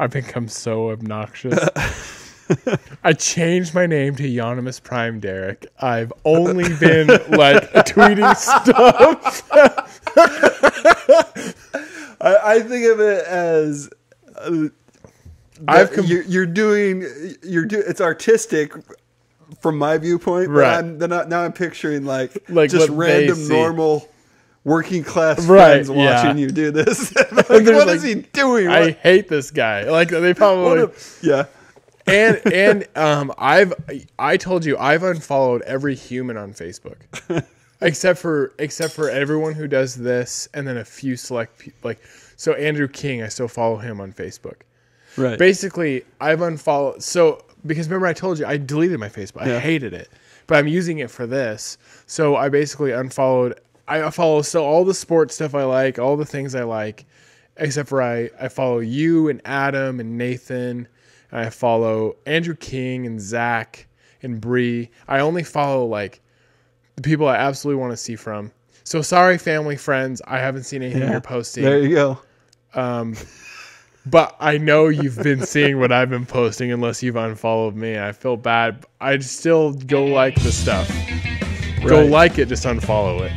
I've become so obnoxious. I changed my name to Euronymous Prime Derek. I've only been like tweeting stuff. I think of it as you're doing it's artistic from my viewpoint, right? But now I'm picturing like what just random normal working class friends watching you do this. Like, what is he doing? I hate this guy. Like they probably And I told you I've unfollowed every human on Facebook, except for everyone who does this, and then a few select so Andrew King, I still follow him on Facebook. Right. Basically, I've unfollowed because remember I told you I deleted my Facebook. I hated it, but I'm using it for this. So I basically unfollowed. I follow still all the sports stuff I like, all the things I like, except for I follow you and Adam and Nathan. I follow Andrew King and Zach and Bree. I only follow like the people I absolutely want to see from. So sorry, family, friends. I haven't seen anything you're posting. There you go. But I know you've been seeing what I've been posting unless you've unfollowed me. I feel bad. I'd still go like the stuff. Right. Go like it, just unfollow it.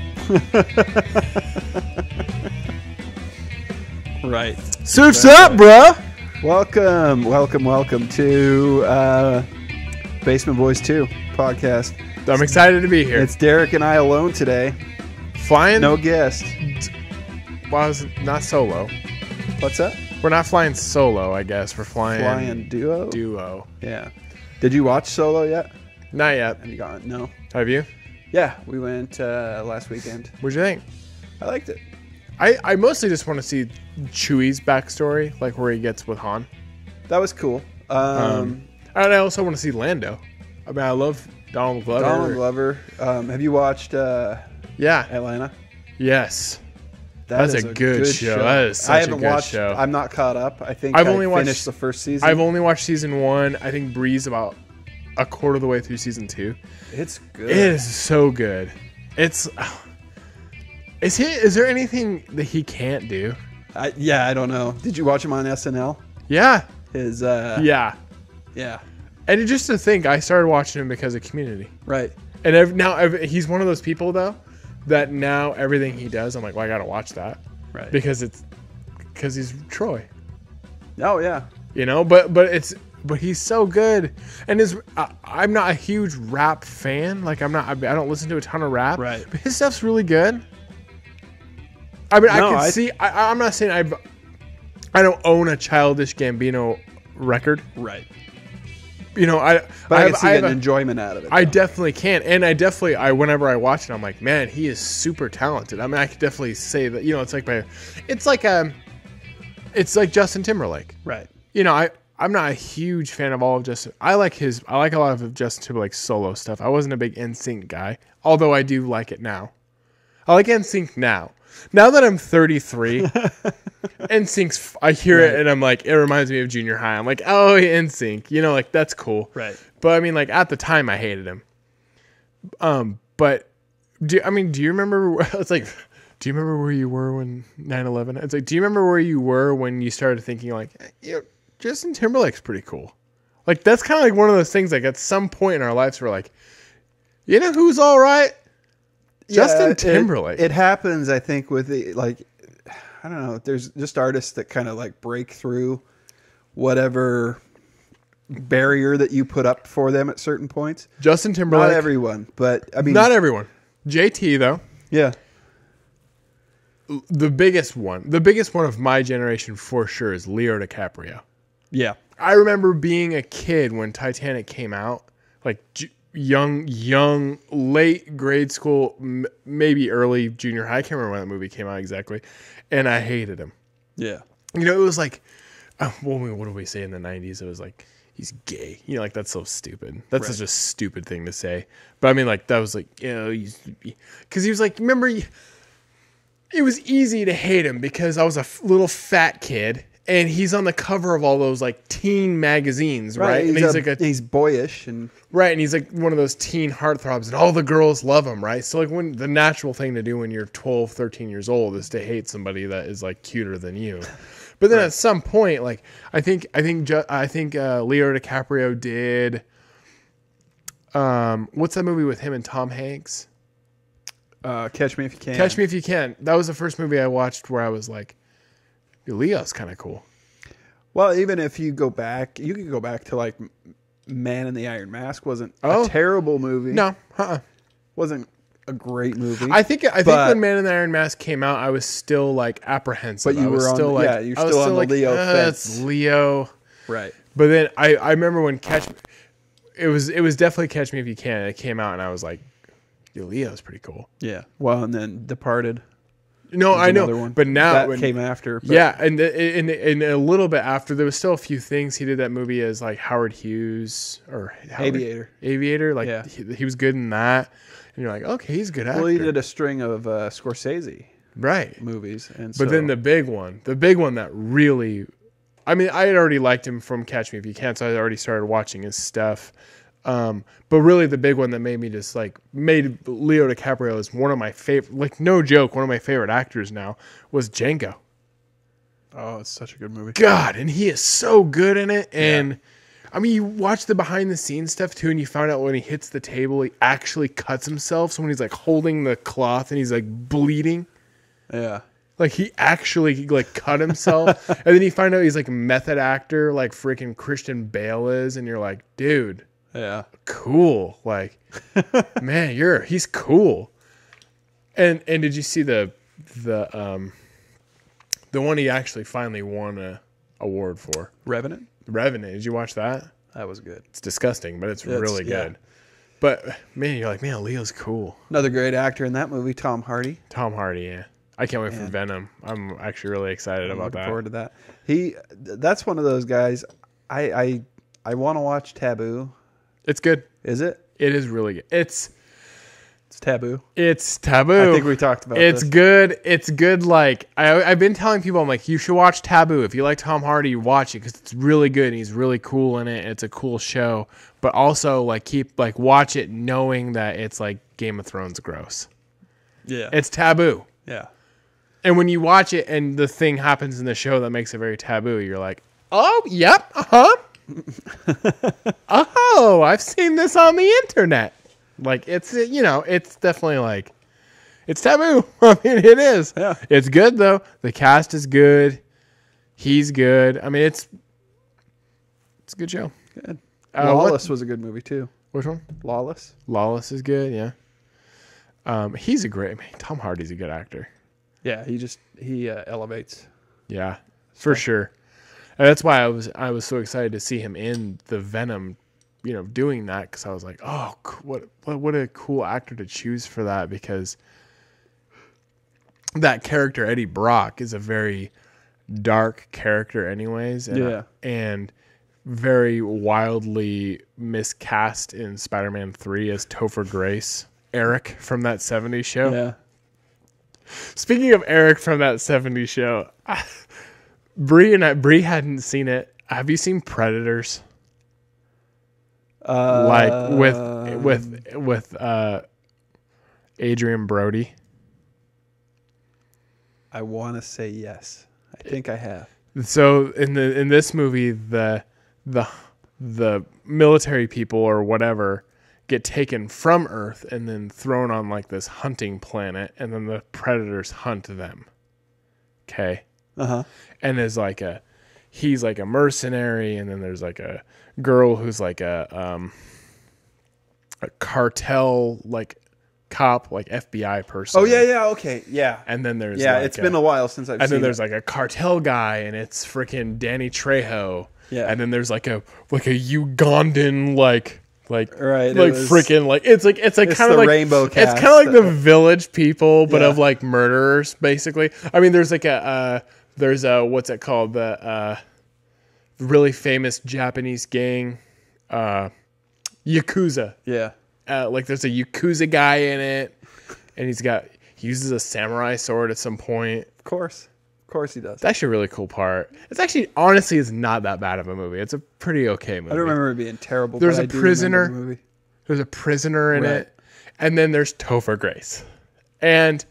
Right. Soup's up, bruh. Welcome to Basement Boys 2 podcast. I'm excited to be here. It's Derek and I alone today. Flying? No guest. Well, not solo. What's that? We're not flying solo, I guess. We're flying duo? Duo. Yeah. Did you watch Solo yet? Not yet. Have you gone? No. Have you? Yeah, we went last weekend. What'd you think? I liked it. I mostly just want to see Chewie's backstory, like where he gets with Han. That was cool. And I also want to see Lando. I mean, I love Donald Glover. Have you watched Atlanta? Yes. That's a good show. That is such a good show. I'm not caught up. I think I've only finished the first season. I've only watched season 1. I think Bree's about a quarter of the way through season 2. It's good. It is so good. Is there anything that he can't do? I don't know. Did you watch him on SNL? Yeah. Yeah. And just to think, I started watching him because of Community. Right. And now he's one of those people though that now everything he does, I'm like, well, I gotta watch that. Right. Because he's Troy. Oh yeah. You know, but he's so good, and I'm not a huge rap fan. Like I don't listen to a ton of rap. Right. But his stuff's really good. I mean, I'm not saying I don't own a Childish Gambino record. Right. You know, I can see an enjoyment out of it. I definitely can, and whenever I watch it, I'm like, man, he is super talented. I mean, I could definitely say that. You know, it's like Justin Timberlake. Right. You know, I'm not a huge fan of all of Justin. I like a lot of Justin Timberlake's solo stuff. I wasn't a big NSYNC guy, although I do like it now. I like NSYNC now. Now that I'm 33, NSYNC's, I hear it and I'm like, it reminds me of junior high. I'm like, oh, NSYNC, you know, like that's cool. Right. But I mean, like at the time I hated him. But do you remember, it's like, do you remember where you were when 9/11? It's like, do you remember where you were when you started thinking like, Justin Timberlake's pretty cool? Like that's kind of like one of those things, like at some point in our lives we're like, you know who's all right? Justin Timberlake. It happens, I think, with I don't know. There's just artists that kind of like break through whatever barrier that you put up for them at certain points. Justin Timberlake. Not everyone, but I mean, not everyone. JT though. Yeah. The biggest one of my generation for sure is Leo DiCaprio. Yeah. I remember being a kid when Titanic came out, like young, late grade school, maybe early junior high. I can't remember when that movie came out exactly. And I hated him. Yeah. You know, it was like, what do we say in the 90s? It was like, he's gay. You know, like that's so stupid. That's such a stupid thing to say. But I mean, like that was like, you know, because he was like, remember, it was easy to hate him because I was a little fat kid. And he's on the cover of all those like teen magazines, right? And he's boyish and right, and he's like one of those teen heartthrobs, and all the girls love him, right? So like when the natural thing to do when you're 12, 13 years old is to hate somebody that is like cuter than you. But then at some point, like I think Leo DiCaprio did. What's that movie with him and Tom Hanks? Catch Me If You Can. Catch Me If You Can. That was the first movie I watched where I was like, Leo's kind of cool. Well, even if you go back, you could go back to like Man in the Iron Mask. Wasn't a terrible movie. No, wasn't a great movie. I think when Man in the Iron Mask came out, I was still like apprehensive. But you were still on the Leo fence. That's Leo, right? But then I remember when it was definitely Catch Me If You Can. It came out and I was like, Leo's pretty cool. Yeah. Well, and then Departed. No, I know, but now that came after. But. Yeah, and a little bit after, there was still a few things. He did that movie as like Howard Hughes or Aviator. Like he was good in that, and you're like, okay, he's a good actor. Well, he did a string of Scorsese movies, and but then the big one that really, I mean, I had already liked him from Catch Me If You Can, so I had already started watching his stuff. But really the big one that made Leo DiCaprio is one of my favorite, like no joke, one of my favorite actors now was Django. Oh, it's such a good movie. God, and he is so good in it. And I mean, you watch the behind the scenes stuff too, and you find out when he hits the table, he actually cuts himself. So when he's like holding the cloth and he's like bleeding. Yeah. Like he actually like cut himself. And then you find out he's like a method actor, like freaking Christian Bale is. And you're like, dude. Yeah. Cool. Like, man, he's cool. And did you see the one he actually finally won a award for? Revenant? Did you watch that? That was good. It's disgusting, but it's really good. But man, you're like, man, Leo's cool. Another great actor in that movie, Tom Hardy. Yeah. I can't wait for Venom. I'm actually really excited about that. Looking forward to that. That's one of those guys. I want to watch Taboo. It's good. Is it? It is really good. It's Taboo. It's Taboo. I think we talked about It's good. It's good. Like I've been telling people, I'm like, you should watch Taboo. If you like Tom Hardy, you watch it because it's really good and he's really cool in it. And it's a cool show. But also watch it knowing that it's like Game of Thrones gross. Yeah. It's taboo. Yeah. And when you watch it and the thing happens in the show that makes it very taboo, you're like, oh, yep, uh-huh. Oh, I've seen this on the internet. Like, it's definitely like, it's taboo. I mean, it is. Yeah. It's good, though. The cast is good. He's good. I mean, it's a good show. Good. Lawless was a good movie, too. Which one? Lawless. Lawless is good, yeah. He's a great, Tom Hardy's a good actor. Yeah, he elevates. Yeah, for sure. And that's why I was so excited to see him in the Venom, doing that, because I was like, oh, what a cool actor to choose for that, because that character Eddie Brock is a very dark character, anyways, and very wildly miscast in Spider-Man 3 as Topher Grace, Eric from that 70s show. Yeah. Speaking of Eric from that 70s show, Bree hadn't seen it. Have you seen Predators? Like with Adrian Brody? I want to say yes. I think I have. So in this movie, the military people or whatever get taken from Earth and then thrown on like this hunting planet, and then the predators hunt them. Okay. Uh-huh. And he's like a mercenary, and then there's like a girl who's like a cartel like cop, like FBI person. Oh yeah, okay, yeah. And then there's it's been a while since I've seen it. And then there's like a cartel guy, and it's freaking Danny Trejo. Yeah. And then there's like a Ugandan freaking it's kind of like rainbow cast. It's kind of like the Village People, but of like murderers, basically. I mean, there's like there's what's it called, the really famous Japanese gang, Yakuza. Yeah. Like there's a Yakuza guy in it, and he uses a samurai sword at some point. Of course he does. It's actually a really cool part. It's actually, honestly, is not that bad of a movie. It's a pretty okay movie. I don't remember it being terrible. There's but a prisoner. There's a prisoner in it, and then there's Topher Grace, and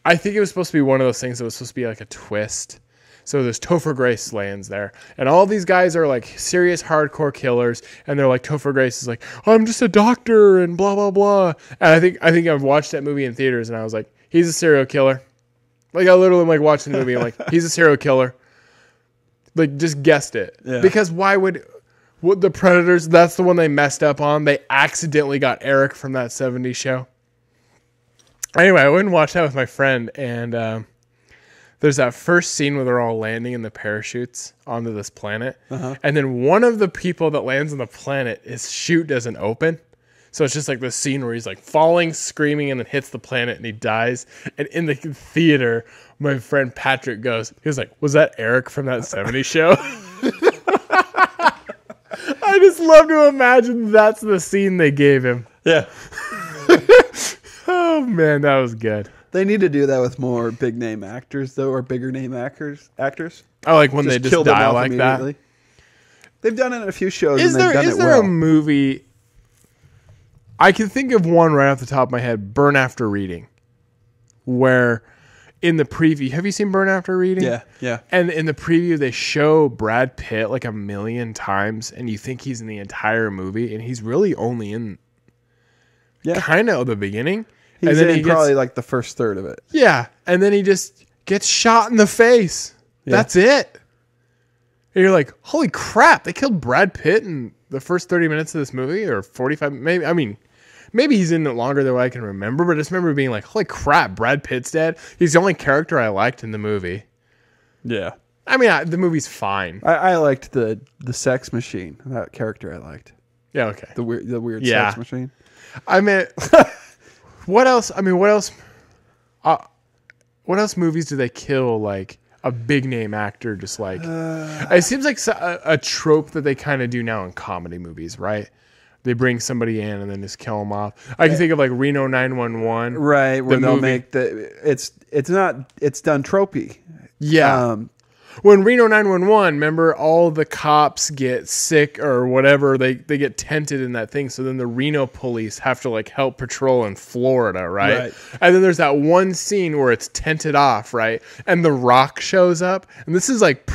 I think it was supposed to be one of those things that was supposed to be like a twist. So there's Topher Grace lands there. And all these guys are like serious hardcore killers. And they're like, Topher Grace is like, I'm just a doctor and blah, blah, blah. And I think I've watched that movie in theaters and I was like, he's a serial killer. Like I literally am like watching the movie and I'm like, he's a serial killer. Like just guessed it. Yeah. Because why would the Predators, that's the one they messed up on. They accidentally got Eric from that 70s show. Anyway, I went and watched that with my friend, and there's that first scene where they're all landing in the parachutes onto this planet. And then one of the people that lands on the planet, his chute doesn't open. So it's just like this scene where he's like falling, screaming, and then hits the planet and he dies. And in the theater, my friend Patrick he was like, was that Eric from that 70s show? I just love to imagine that's the scene they gave him. Yeah. Oh, man, that was good. They need to do that with more big name actors, though, or bigger name actors. I like when they just die like that. They've done it in a few shows. Is there a movie? I can think of one right off the top of my head, Burn After Reading, where in the preview, have you seen Burn After Reading? Yeah. And in the preview, they show Brad Pitt like 1,000,000 times, and you think he's in the entire movie, and he's really only in kind of the beginning. He's in probably like the first third of it. Yeah, and then he just gets shot in the face. Yeah. That's it. And you're like, holy crap, they killed Brad Pitt in the first 30 minutes of this movie, or 45, maybe. I mean, maybe he's in it longer than I can remember, but I just remember being like, holy crap, Brad Pitt's dead. He's the only character I liked in the movie. Yeah. I mean, the movie's fine. I liked the sex machine. That character I liked. Yeah, okay. The weird sex machine. I mean, what else? I mean, what else movies do they kill, like, a big name actor just like... it seems like a trope that they kind of do now in comedy movies, right? They bring somebody in and then just kill them off. I can think of like Reno 911. Right, where they'll make it's done tropey. Yeah. When Reno 911, remember all the cops get sick or whatever, they get tented in that thing. So then the Reno police have to like help patrol in Florida, right? And then there's that one scene where it's tented off, right? And The Rock shows up. And this is like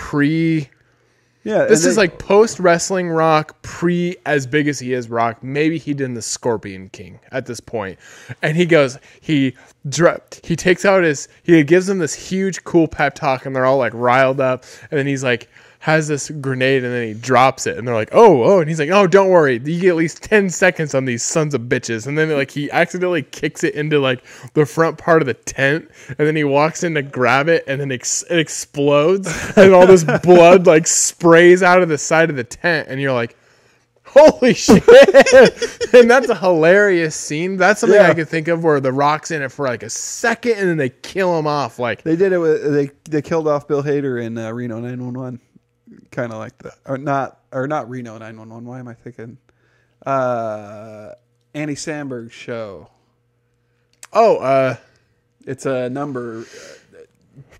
this is like post wrestling Rock, pre as big as he is Rock. Maybe he did the Scorpion King at this point. And he goes, he takes out he gives them this huge cool pep talk and they're all like riled up. And then he's like, has this grenade and then he drops it and they're like, oh, and he's like, oh, don't worry, you get at least 10 seconds on these sons of bitches. And then like he accidentally kicks it into like the front part of the tent and then he walks in to grab it and then it explodes and all this blood like sprays out of the side of the tent and you're like, holy shit. And that's a hilarious scene. That's something I could think of where The Rock's in it for like a second and then they kill him off. Like they did it with they killed off Bill Hader in Reno 911. Kind of like that, or not Reno 911. Why am I thinking? Andy Samberg's show. Oh, it's a number.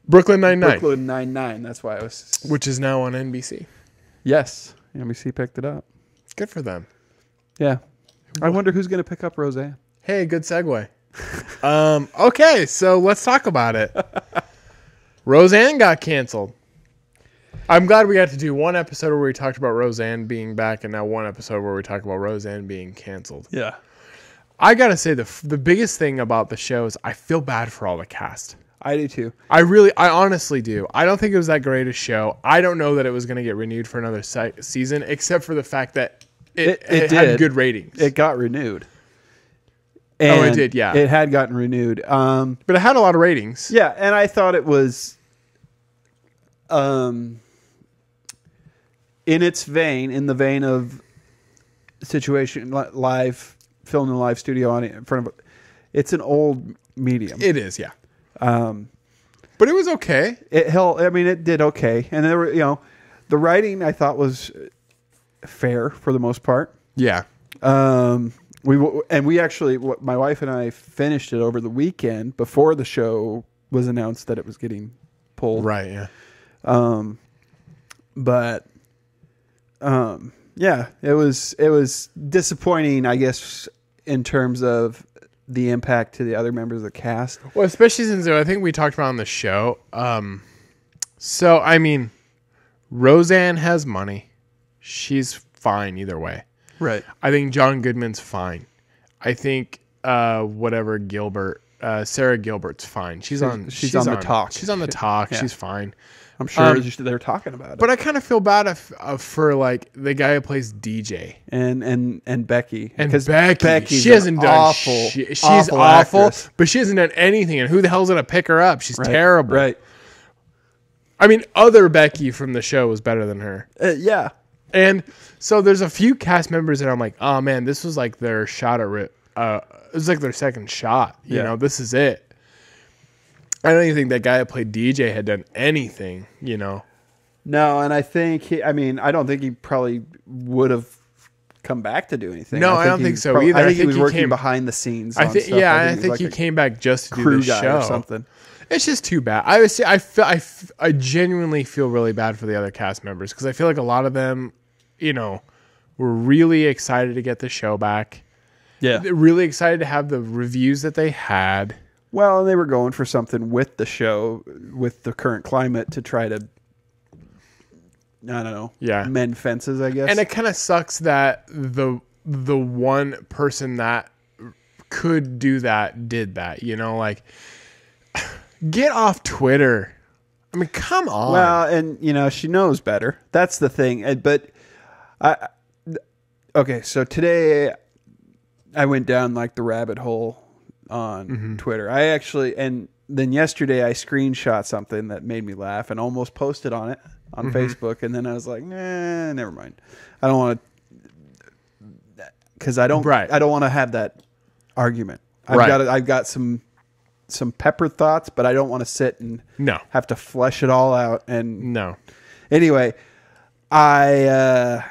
Brooklyn Nine-Nine. Brooklyn Nine-Nine. That's why I was. Which is now on NBC. Yes, NBC picked it up. Good for them. Yeah. I wonder who's going to pick up Roseanne. Hey, good segue. Okay, so let's talk about it. Roseanne got canceled. I'm glad we got to do one episode where we talked about Roseanne being back and now one episode where we talked about Roseanne being canceled. Yeah. I got to say the biggest thing about the show is I feel bad for all the cast. I do too. I honestly do. I don't think it was that great a show. I don't know that it was going to get renewed for another season except for the fact that it had good ratings. It got renewed. And it did, yeah. It had gotten renewed. But it had a lot of ratings. Yeah, and I thought it was... in the vein of situation, live, filmed in a live studio audience in front of it's an old medium. It is, yeah. But it was okay. It did okay. And there were, the writing I thought was fair for the most part. Yeah. We actually, my wife and I finished it over the weekend before the show was announced that it was getting pulled. Right, yeah. It was disappointing, I guess, in terms of the impact to the other members of the cast. Well, especially since I think we talked about on the show, So, I mean, Roseanne has money. She's fine either way. Right. I think John Goodman's fine. I think whatever Gilbert, Sarah Gilbert's fine. She's on the talk. She's on the talk. Yeah. She's fine. I'm sure they're talking about it. But I kind of feel bad for like the guy who plays DJ and Becky. and Because Becky. She hasn't done awful. She's awful awful, actress. but she hasn't done anything. And who the hell's gonna pick her up? She's terrible. Right. I mean, other Becky from the show was better than her. Yeah. And so there's a few cast members that I'm like, oh man, this was like their shot at it was like their second shot. You know, this is it. I don't even think that guy that played DJ had done anything, you know. No, and I think I don't think he probably would have come back to do anything. No, I don't think so either. I think he was working came behind the scenes. I think, I think he came back just to do the show or something. It's just too bad. I would say I genuinely feel really bad for the other cast members because I feel like a lot of them, you know, were really excited to get the show back. Yeah, they're really excited to have the reviews that they had. Well, and they were going for something with the show, with the current climate, to try to, I don't know, mend fences, I guess. And it kind of sucks that the one person that could do that did that. You know, like, get off Twitter. I mean, come on. Well, and you know she knows better. That's the thing. But okay, so today I went down like the rabbit hole on Twitter. I actually, and then yesterday I screenshot something that made me laugh and almost posted on it on Facebook. And then I was like, nah, never mind. I don't want to, because I don't want to have that argument. I've got some pepper thoughts, but I don't want to sit and have to flesh it all out. And anyway, I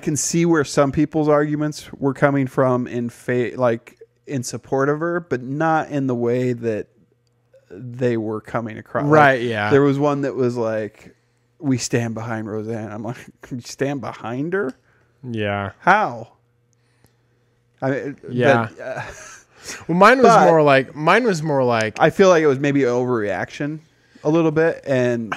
can see where some people's arguments were coming from in support of her, but not in the way that they were coming across. Right, yeah. There was one that was like, we stand behind Roseanne. I'm like, you stand behind her? Yeah. How? I mean, yeah. Well, mine was more like I feel like it was maybe an overreaction a little bit, and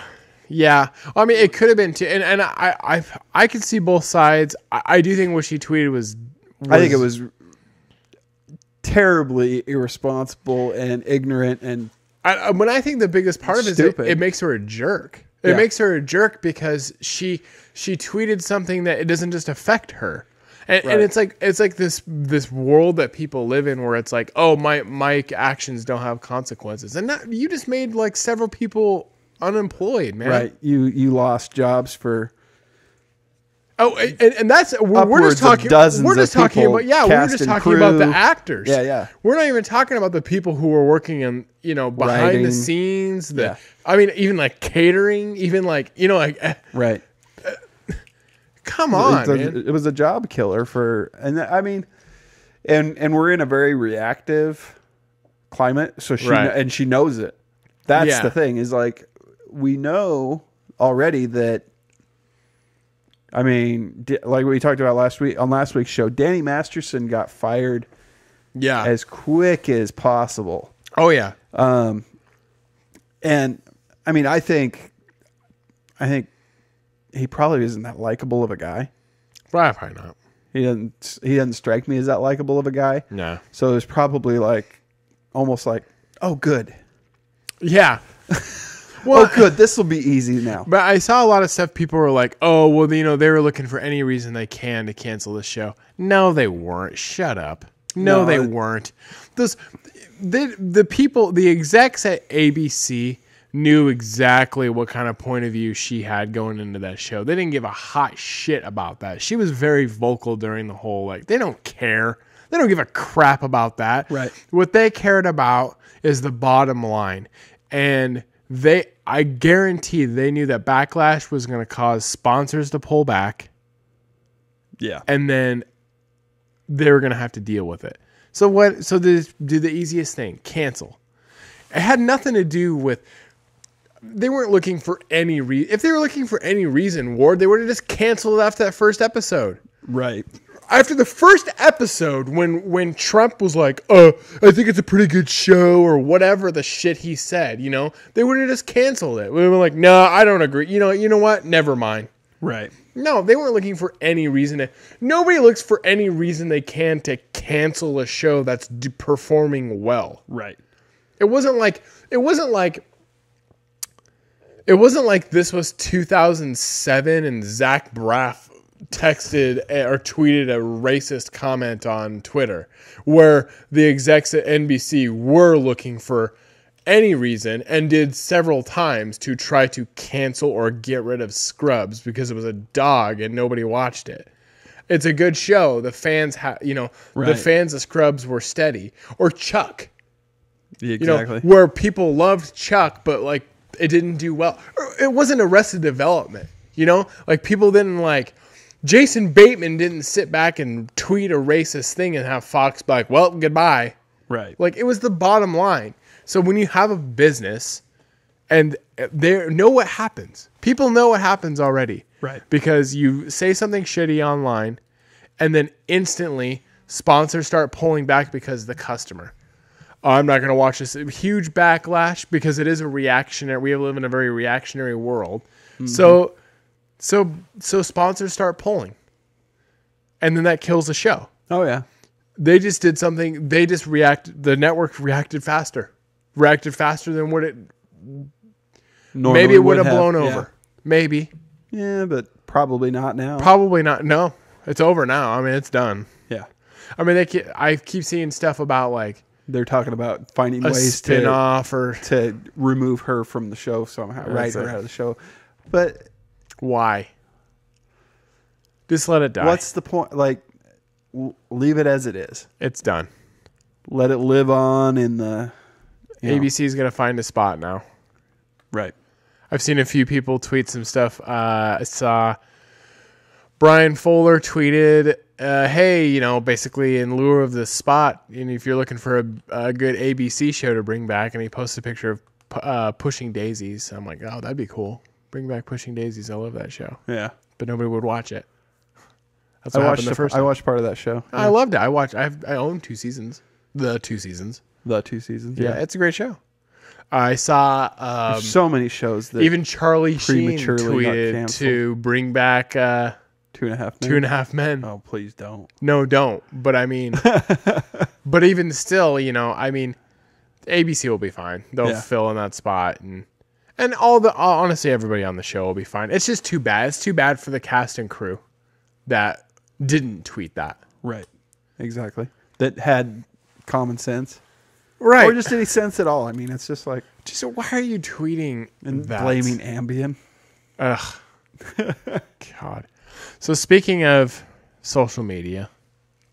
yeah, I mean it could have been too, and I could see both sides. I do think what she tweeted was I think it was terribly irresponsible and ignorant, and when I think the biggest part of it is it makes her a jerk. It makes her a jerk because she tweeted something that it doesn't just affect her. And it's like this world that people live in where it's like, oh, my actions don't have consequences, and you just made like several people unemployed, man. Right? You lost jobs for. Oh, and that's we're just talking. We're just talking about we're just talking about the actors. Yeah. We're not even talking about the people who are working in behind the scenes. I mean, even like catering, even like right. Come on, man. It was a job killer and I mean, and we're in a very reactive climate, so she knows it. That's the thing is like we know already that. I mean, like we talked about last week's show, Danny Masterson got fired, as quick as possible. Oh yeah, and I mean, I think he probably isn't that likable of a guy. Probably not. He doesn't strike me as that likable of a guy. No. So it's probably like almost like, oh, good. Yeah. Well, oh, good. This will be easy now. But I saw a lot of stuff. People were like, oh, well, they were looking for any reason they can to cancel the show. No, they weren't. Shut up. No, they weren't. The people, the execs at ABC knew exactly what kind of point of view she had going into that show. They didn't give a hot shit about that. She was very vocal during the whole, they don't care. They don't give a crap about that. Right. What they cared about is the bottom line. And I guarantee they knew that backlash was going to cause sponsors to pull back. Yeah. And then they were going to have to deal with it. So do the easiest thing, cancel. It had nothing to do with, they weren't looking for any reason. If they were looking for any reason, Ward, they would have just canceled after that first episode. Right. after the first episode, when Trump was like, I think it's a pretty good show or whatever the shit he said, you know, they would have just canceled it. We would have been like, no, I don't agree. You know what? Never mind. Right. No, they weren't looking for any reason nobody looks for any reason they can to cancel a show that's performing well. Right. It wasn't like this was 2007 and Zach Braff texted or tweeted a racist comment on Twitter where the execs at NBC were looking for any reason and did several times to try to cancel or get rid of Scrubs because it was a dog and nobody watched it. It's a good show. The fans the fans of Scrubs were steady. Or Chuck. Exactly. Where people loved Chuck, but like it didn't do well. It wasn't Arrested Development, like people didn't like Jason Bateman didn't sit back and tweet a racist thing and have Fox be like, well, goodbye. Right. Like it was the bottom line. So when you have a business and they know what happens, people know what happens already. Right. Because you say something shitty online and then instantly sponsors start pulling back because the customer. I'm not going to watch this. Huge backlash because it is a reactionary. We live in a very reactionary world. Mm-hmm. So sponsors start pulling. And then that kills the show. Oh, yeah. They just did something. They just reacted. The network reacted faster. Reacted faster than what it normally maybe it would have blown over. Maybe. Yeah, but probably not now. Probably not. No, it's over now. I mean, it's done. Yeah. I mean, I keep seeing stuff about like they're talking about finding a ways spin-off to remove her from the show somehow, write her out of the show. But why? Just let it die. What's the point? Like, leave it as it is. It's done. Let it live on in the. ABC is going to find a spot now. Right. I've seen a few people tweet some stuff. I saw Brian Fuller tweeted, hey, basically in lieu of the spot, and if you're looking for a good ABC show to bring back, and he posted a picture of Pushing Daisies. I'm like, oh, that'd be cool. Bring back Pushing Daisies. I love that show. Yeah. But nobody would watch it. That's what happened the first time. I watched part of that show. I loved it. I own 2 seasons. The 2 seasons. The 2 seasons. Yeah, it's a great show. I saw there's so many shows that even Charlie Sheen tweeted to bring back 2.5 Men. Oh, please don't. No, don't. But I mean, but even still, ABC will be fine. They'll fill in that spot, and honestly, everybody on the show will be fine. It's just too bad. It's too bad for the cast and crew that didn't tweet that. Right. Exactly. That had common sense. Right. Or just any sense at all. I mean, it's just like... why are you tweeting and that? Blaming Ambien? Ugh. God. So speaking of social media,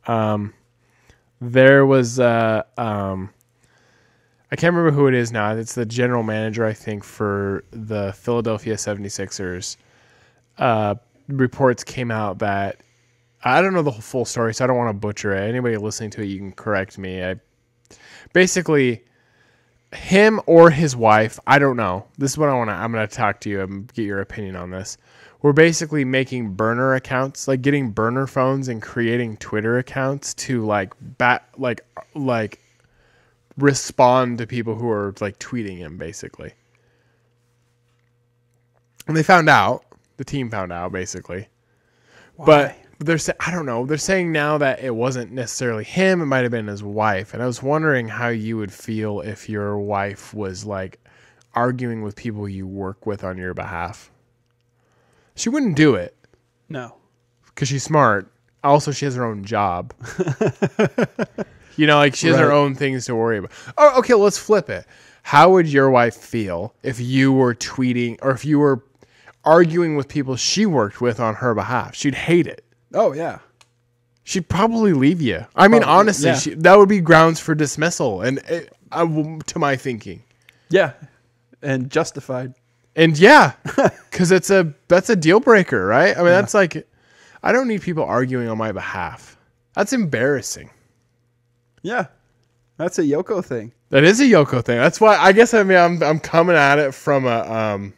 there was... I can't remember who it is now. It's the general manager, I think, for the Philadelphia 76ers. Reports came out that... I don't know the full story, so I don't want to butcher it. Anybody listening to it, you can correct me. Basically, him or his wife, I don't know. This is what I'm going to talk to you and get your opinion on this. We're basically making burner accounts, like getting burner phones and creating Twitter accounts to like respond to people who are like tweeting him, basically. And they found out. The team found out, basically. Why? But I don't know. They're saying now that it wasn't necessarily him. It might have been his wife. And I was wondering how you would feel if your wife was like arguing with people you work with on your behalf. She wouldn't do it. No. Because she's smart. Also, she has her own job. She has her own things to worry about. Oh, okay, let's flip it. How would your wife feel if you were tweeting or if you were arguing with people she worked with on her behalf? She'd hate it. Oh, yeah. She'd probably leave you. I mean, honestly, that would be grounds for dismissal, and to my thinking. Yeah, and justified. And yeah, because that's a deal breaker, right? I mean, that's like, I don't need people arguing on my behalf. That's embarrassing. Yeah, that's a Yoko thing. That is a Yoko thing. That's why I guess I'm coming at it from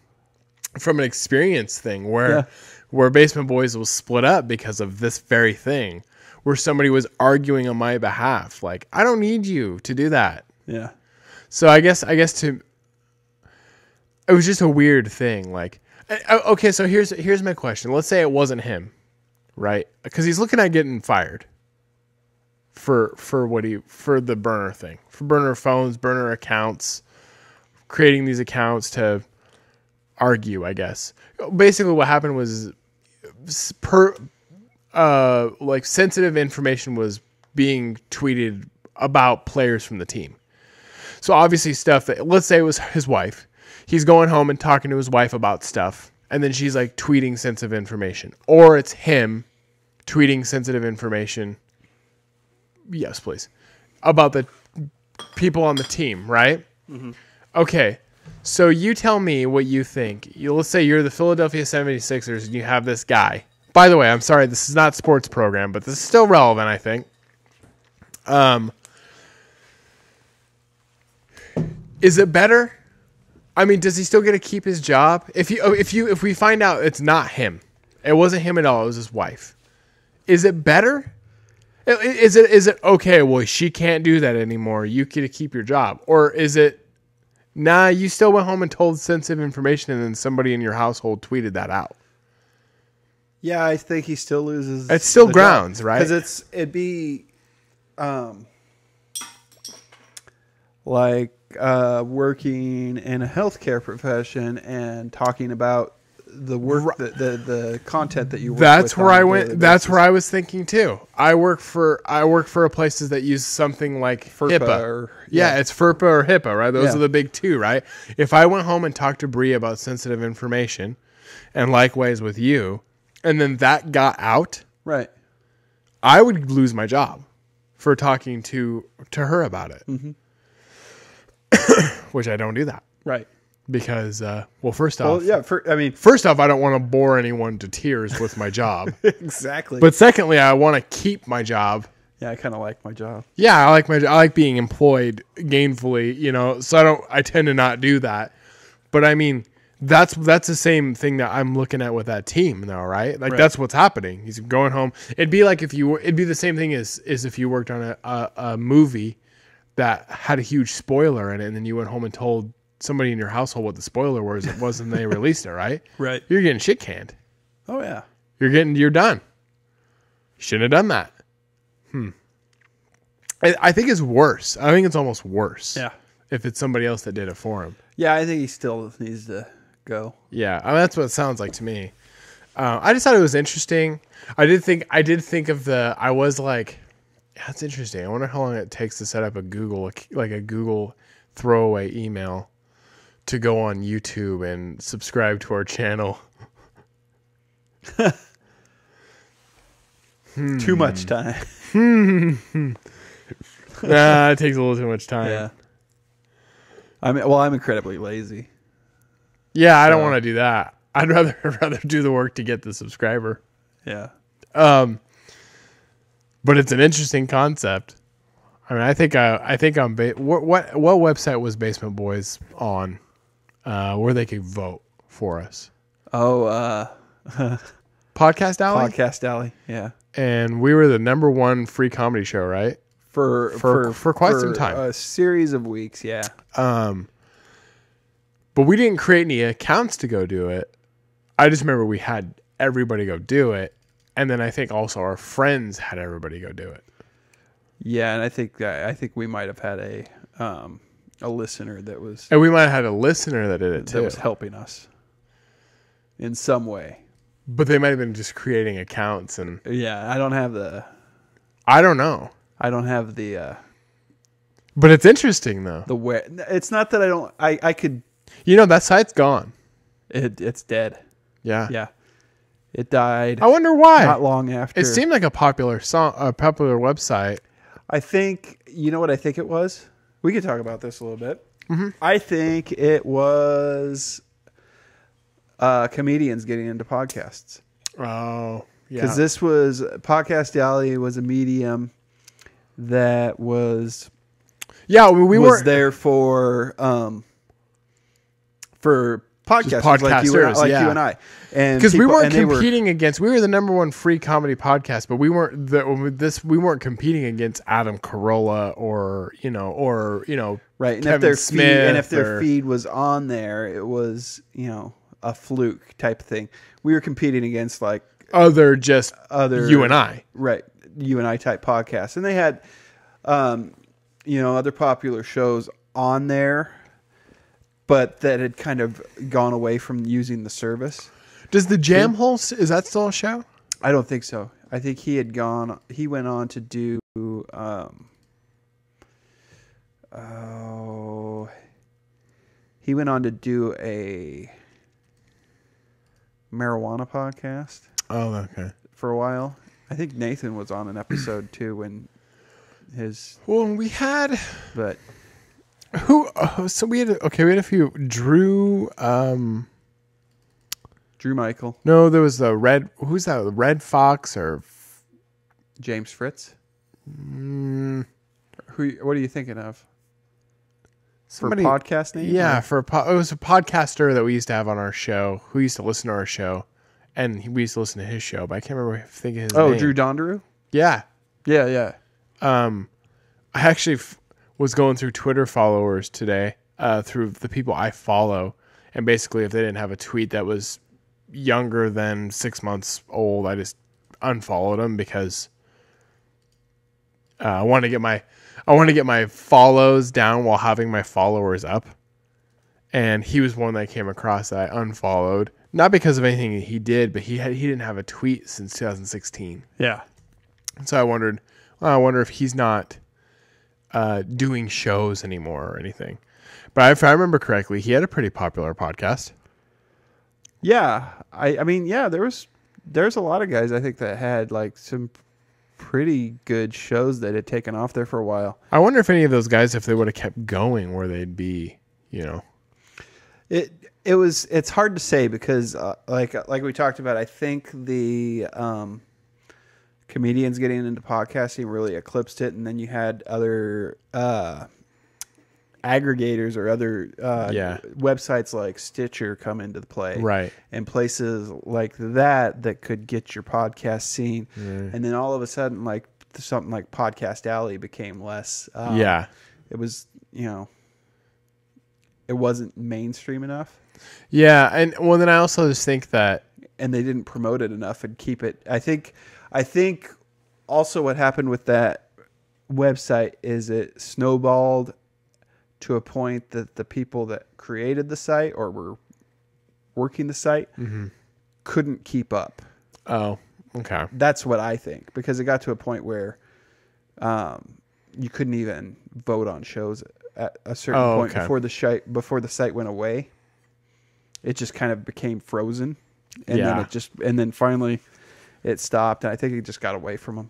from an experience thing where Basement Boys was split up because of this very thing, where somebody was arguing on my behalf. Like, I don't need you to do that. Yeah. So I guess it was just a weird thing. Like, okay, so here's my question. Let's say it wasn't him, right? Because he's looking at getting fired for the burner thing, for burner phones, burner accounts, creating these accounts to argue, I guess. Basically what happened was like sensitive information was being tweeted about players from the team. So obviously stuff that, let's say it was his wife. He's going home and talking to his wife about stuff, and then she's like tweeting sensitive information. Or it's him tweeting sensitive information. Yes, please. About the people on the team, right? Mm-hmm. Okay. So you tell me what you think. Let's say you're the Philadelphia 76ers and you have this guy. By the way, I'm sorry, this is not a sports program, but this is still relevant, I think. Is it better? I mean, does he still get to keep his job? If we find out it's not him, it wasn't him at all, it was his wife. Is it better? Is it okay? Well, she can't do that anymore. You get to keep your job, or is it? Nah, you still went home and told sensitive information, and then somebody in your household tweeted that out. Yeah, I think he still loses. It's still grounds, right? Because it'd be, like working in a healthcare profession and talking about the work, the content that you work that's with where I went. Basis. That's where I was thinking too. I work for places that use something like FERPA HIPAA. It's FERPA or HIPAA, right? Those are the big two, right? If I went home and talked to Bree about sensitive information, and likewise with you, and then that got out, right, I would lose my job for talking to her about it. Mm-hmm. Which I don't do that. Right. Because, first off, first off, I don't want to bore anyone to tears with my job. Exactly. But secondly, I want to keep my job. Yeah, I kind of like my job. Yeah, I like my job. I like being employed gainfully, so I tend to not do that. But I mean, that's the same thing that I'm looking at with that team now, right? Like that's what's happening. He's going home. It'd be like it'd be the same thing as if you worked on a movie that had a huge spoiler in it, and then you went home and told somebody in your household what the spoiler was. It wasn't they released it, right? Right. You're getting shit canned. Oh yeah. You're done. You shouldn't have done that. I think it's worse. I think it's almost worse. Yeah. If it's somebody else that did it for him. Yeah, I think he still needs to go. Yeah, I mean, that's what it sounds like to me. I just thought it was interesting. I did think of I was like, yeah, that's interesting. I wonder how long it takes to set up a Google throwaway email to go on YouTube and subscribe to our channel. Too much time. Nah, it takes a little too much time. Yeah. I'm incredibly lazy. Yeah, I don't want to do that. I'd rather do the work to get the subscriber. Yeah. But it's an interesting concept. I mean, I think I'm what website was Basement Boys on, where they could vote for us? Oh, Podcast Alley. Podcast Alley. Yeah. And we were the #1 free comedy show, right? For quite some time. A series of weeks, yeah. But we didn't create any accounts to go do it. I just remember we had everybody go do it, and then I think also our friends had everybody go do it. Yeah, and I think we might have had a listener that was, and we might have had a listener that did it too, that was helping us in some way. But they might have been just creating accounts and yeah, I don't know. I don't have the. But it's interesting though. The way it's not that I don't. I could. That site's gone. It's dead. Yeah. Yeah. It died. I wonder why. Not long after. It seemed like a popular website. I think, you know what I think it was? We could talk about this a little bit. Mm-hmm. I think it was comedians getting into podcasts. Oh, yeah. Because this was, Podcast Alley was a medium that was... Yeah, we was there for podcasters like you and I. And because we weren't competing against. We were the number one free comedy podcast, but we weren't we weren't competing against Adam Carolla or right. And Kevin if their feed was on there, it was a fluke type of thing. We were competing against like other you and I, right? You and I type podcasts, and they had other popular shows on there, but that had kind of gone away from using the service. Does the Jam Hole, is that still a show? I don't think so. I think he went on to do he went on to do a marijuana podcast. Oh, okay. For a while. I think Nathan was on an episode too when his. Well, we had. But. Who? So we had a few. Drew Michael. No, there was the Red. Who's that? The Red Fox or James Fritz? Who? What are you thinking of? Somebody, for podcast name? Yeah, it was a podcaster that we used to have on our show who used to listen to our show, and we used to listen to his show, but I can't remember thinking his name. Oh, Drew Donderu? Yeah. Yeah. I actually was going through Twitter followers today through the people I follow, and basically if they didn't have a tweet that was younger than 6 months old, I just unfollowed them because I want to get my follows down while having my followers up. And he was one that I came across that I unfollowed, not because of anything he did, but he didn't have a tweet since 2016. Yeah. And so I wonder if he's not doing shows anymore or anything. But if I remember correctly, he had a pretty popular podcast. Yeah. I mean, yeah, there's a lot of guys I think that had like some pretty good shows that had taken off there for a while. I wonder if any of those guys, if they would have kept going, where they'd be, It's hard to say because like we talked about, I think the comedians getting into podcasting really eclipsed it, and then you had other aggregators or other websites like Stitcher come into play, right? And places like that could get your podcast seen, and then all of a sudden, like something like Podcast Alley became less. It was it wasn't mainstream enough. Yeah, and well, then I also just think that, and they didn't promote it enough and keep it. I think also what happened with that website is it snowballed to a point that the people that created the site or were working the site couldn't keep up. Oh, okay. That's what I think, because it got to a point where you couldn't even vote on shows at a certain point before the site went away. It just kind of became frozen, and then finally it stopped, and I think it just got away from them.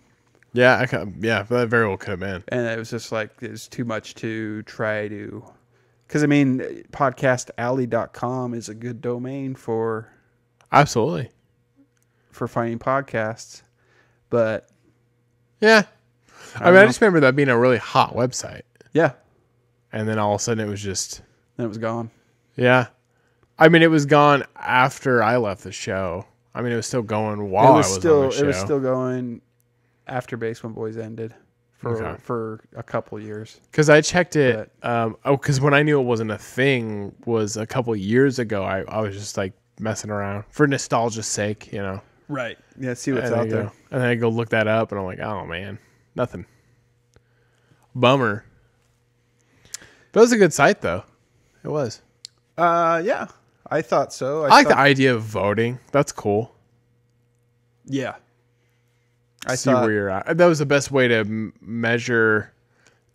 Yeah, that very well could have been. And it was just like, it was too much to try to... Because, I mean, podcastalley.com is a good domain for... Absolutely. For finding podcasts. But... Yeah. I just remember that being a really hot website. Yeah. And then all of a sudden it was just... Then it was gone. Yeah. I mean, it was gone after I left the show. I mean, it was still going while I was on the show. It was still going... after Basement Boys ended for a couple years. Because I checked it. Because when I knew it wasn't a thing was a couple years ago. I was just like messing around for nostalgia's sake, Right. Yeah, see what's out there. And then I go look that up, and I'm like, oh man, nothing. Bummer. But it was a good site, though. It was. Yeah, I thought so. I like the idea of voting. That's cool. Yeah. See where you're at. That was the best way to measure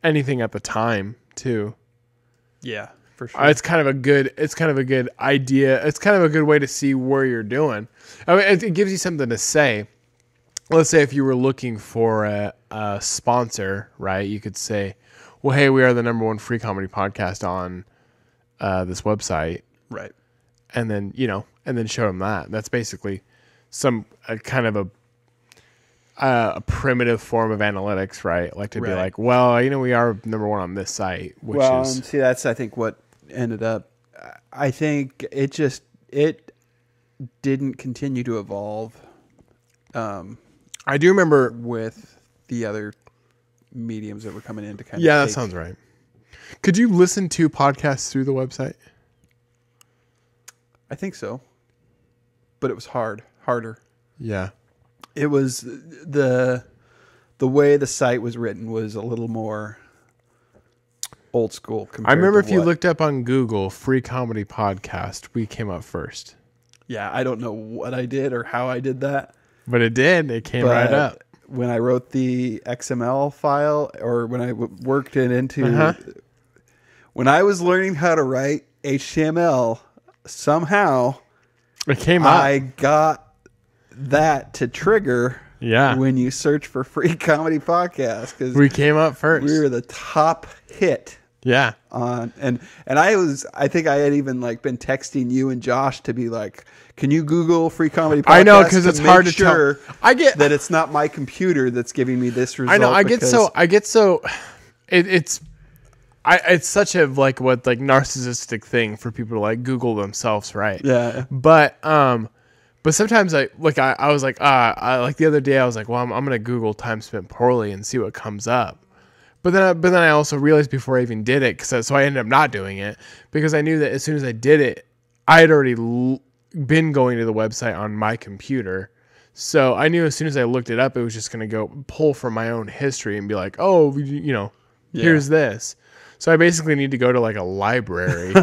anything at the time, too. Yeah, for sure. It's kind of a good idea. It's kind of a good way to see where you're doing. I mean, it gives you something to say. Let's say if you were looking for a sponsor, right? You could say, well, hey, we are the number one free comedy podcast on this website. Right. And then, and then show them that. That's basically some kind of a primitive form of analytics, right? Like to be like, well, we are number one on this site. Which and see, that's I think what ended up. I think it didn't continue to evolve. I do remember with the other mediums that were coming in to kind of that sounds right. Could you listen to podcasts through the website? I think so, but it was harder. Yeah, it was the way the site was written was a little more old school. I remember if you looked up on Google "free comedy podcast," we came up first. Yeah, I don't know what I did or how I did that, but it did. It came right up. When I wrote the XML file, or when I worked it into, when I was learning how to write HTML, somehow it came up. I got that to trigger. Yeah. When you search for free comedy podcast, because we came up first. We were the top hit. Yeah. And I think I had even like been texting you and Josh to be like, can you Google free comedy podcast? I know, because it's hard to tell. I get that it's not my computer that's giving me this result. I know. It's such a like narcissistic thing for people to like Google themselves, right? Yeah. But sometimes I was like the other day I was like, well, I'm gonna Google time spent poorly and see what comes up. But then I also realized before I even did it, so I ended up not doing it because I knew that as soon as I did it, I had already been going to the website on my computer. So I knew as soon as I looked it up, it was just going to go pull from my own history and be like, oh, here's this. So I basically need to go to like a library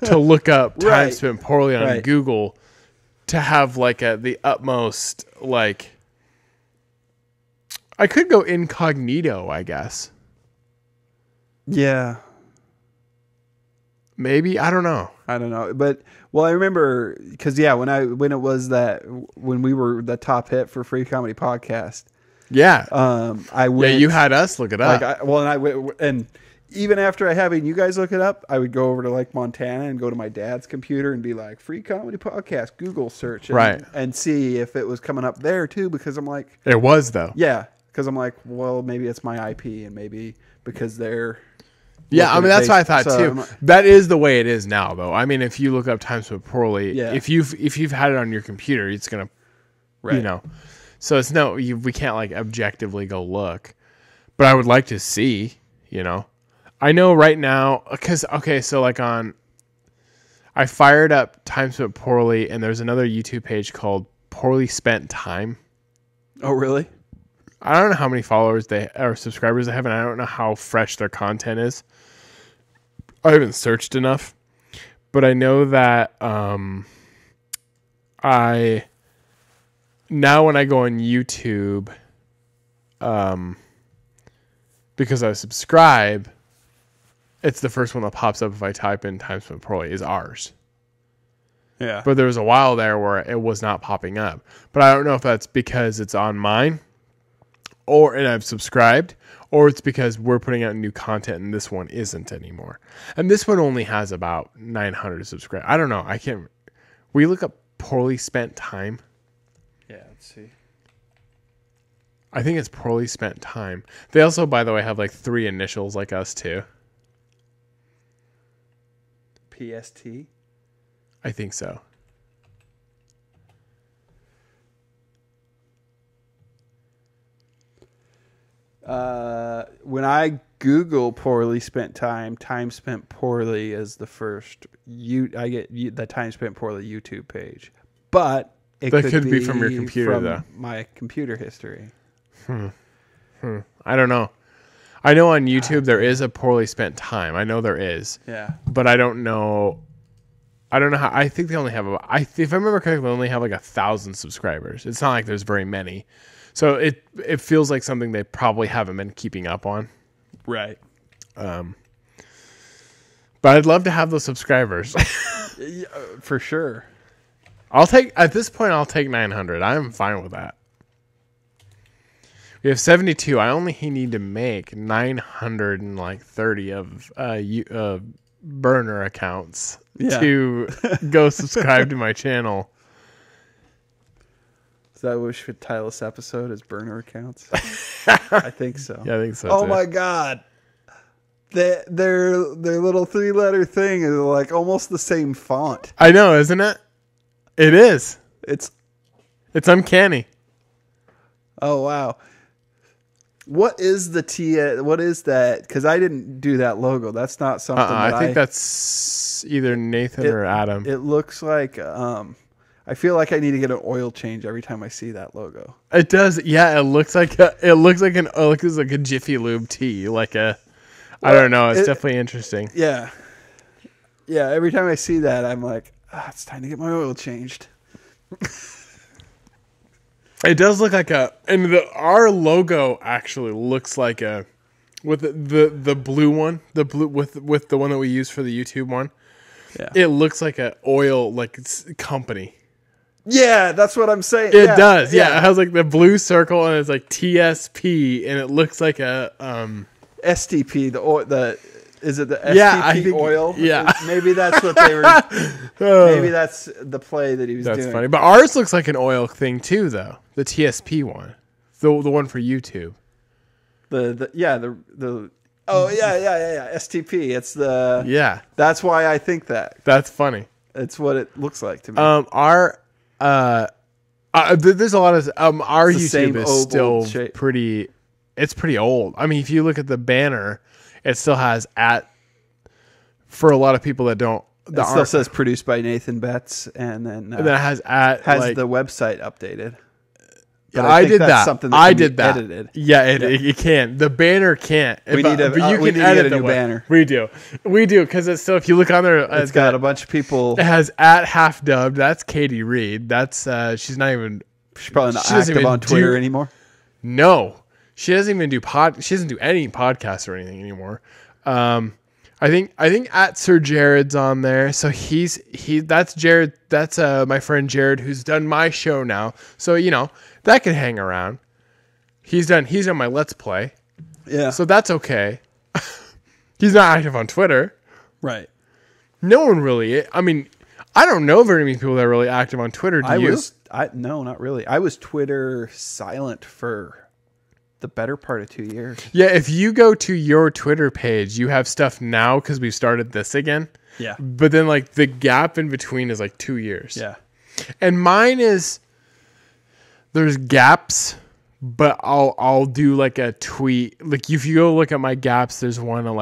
to look up time spent poorly on Google to have like the utmost, like, I could go incognito, I guess. Yeah. Maybe. I don't know. But, well, I remember because, when it was when we were the top hit for free comedy podcast. Yeah. I went. Yeah, you had us look it up. And even after having you guys look it up, I would go over to like Montana and go to my dad's computer and be like, free comedy podcast, Google search. And see if it was coming up there too, because I'm like. It was though. Yeah. Because I'm like, well, maybe it's my IP and maybe because they're. Yeah, I mean that's what I thought too. That is the way it is now, though. I mean, if you look up time spent poorly, if you've had it on your computer, it's gonna, So it's we can't like objectively go look, but I would like to see. I know right now because so like I fired up time spent poorly, and there's another YouTube page called Poorly Spent Time. Oh, really? I don't know how many followers or subscribers they have, and I don't know how fresh their content is. I haven't searched enough, but I know that now when I go on YouTube, because I subscribe, it's the first one that pops up if I type in time spent poorly is ours. Yeah. But there was a while there where it was not popping up. But I don't know if that's because it's on mine and I've subscribed, or it's because we're putting out new content and this one isn't anymore. And this one only has about 900 subscribers. I don't know. I can't. Will you look up Poorly Spent Time? Yeah, let's see. I think it's Poorly Spent Time. They also, by the way, have like 3 initials like us too. PST? I think so. When I Google poorly spent time spent poorly is the first. I get the time spent poorly YouTube page, but it could be from your computer, though. My computer history. I don't know. I know on YouTube there is a poorly spent time. I know there is. Yeah, but I don't know. I don't know how. I think they only have if I remember correctly, they only have like 1,000 subscribers. It's not like there's very many. So it feels like something they probably haven't been keeping up on. Right. But I'd love to have those subscribers. Yeah, for sure. At this point, I'll take 900. I'm fine with that. We have 72. I only need to make 930 of burner accounts to go subscribe to my channel. Is that what we should title this episode as burner accounts? I think so. Yeah, I think so. Oh too. My God. Their little 3-letter thing is like almost the same font. I know, isn't it? It is. It's uncanny. Oh wow. What is the T? What is that? Because I didn't do that logo. That's not something. I think that's either Nathan or Adam. It looks like. I feel like I need to get an oil change every time I see that logo. It does. Yeah, it looks like a Jiffy Lube tee. I don't know. It's definitely interesting. Yeah. Yeah. Every time I see that, I'm like, it's time to get my oil changed. It does look like our logo actually looks like with the blue one, with the one that we use for the YouTube one. Yeah. It looks like a oil company. Yeah, that's what I'm saying. It does. Yeah. It has like the blue circle and it's like TSP and it looks like a STP, is it the STP oil? Yeah. Maybe that's what they were. Maybe that's the play that he was doing. That's funny. But ours looks like an oil thing too, though. The TSP one, the one for YouTube. The STP. It's the yeah. That's why I think that. That's funny. It's what it looks like to me. There's a lot of our YouTube is still shape. pretty. It's pretty old. I mean, if you look at the banner, it still has for a lot of people that don't. It still says produced by Nathan Betts, and then it has the website updated. But I did that. Something that can be edited. Yeah, it can. The banner can't. We need to get a new banner. We do because it's still. If you look on there, it's got a bunch of people. It has @halfdubbed. That's Katie Reed. That's she's not even. She's probably not active on Twitter anymore. No, she doesn't even do She doesn't do any podcasts or anything anymore. I think @Sir Jared's on there. So that's Jared. That's my friend Jared who's done my show now. So that could hang around. He's done my Let's Play. Yeah. So that's okay. He's not active on Twitter. Right. No one really. I mean, I don't know very many people that are really active on Twitter. Do you? No, not really. I was Twitter silent for the better part of 2 years. Yeah, if you go to your Twitter page, you have stuff now because we started this again. Yeah. But then the gap in between is 2 years. Yeah. And mine is there's gaps, but I'll do a tweet. If you go look at my gaps, there's one in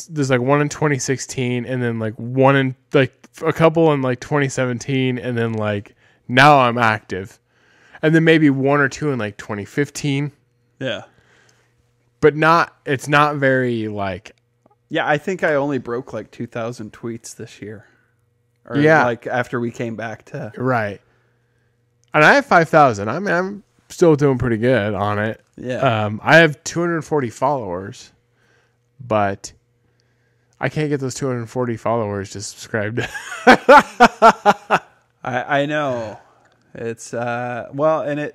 there's one in 2016 and then one in a couple in 2017 and then now I'm active. And then maybe one or two in 2015. Yeah. But it's not very Yeah, I think I only broke 2,000 tweets this year. Or after we came back to. Right. And I have 5,000. I mean, I'm still doing pretty good on it. Yeah. I have 240 followers, but I can't get those 240 followers to subscribe to. I know. It's and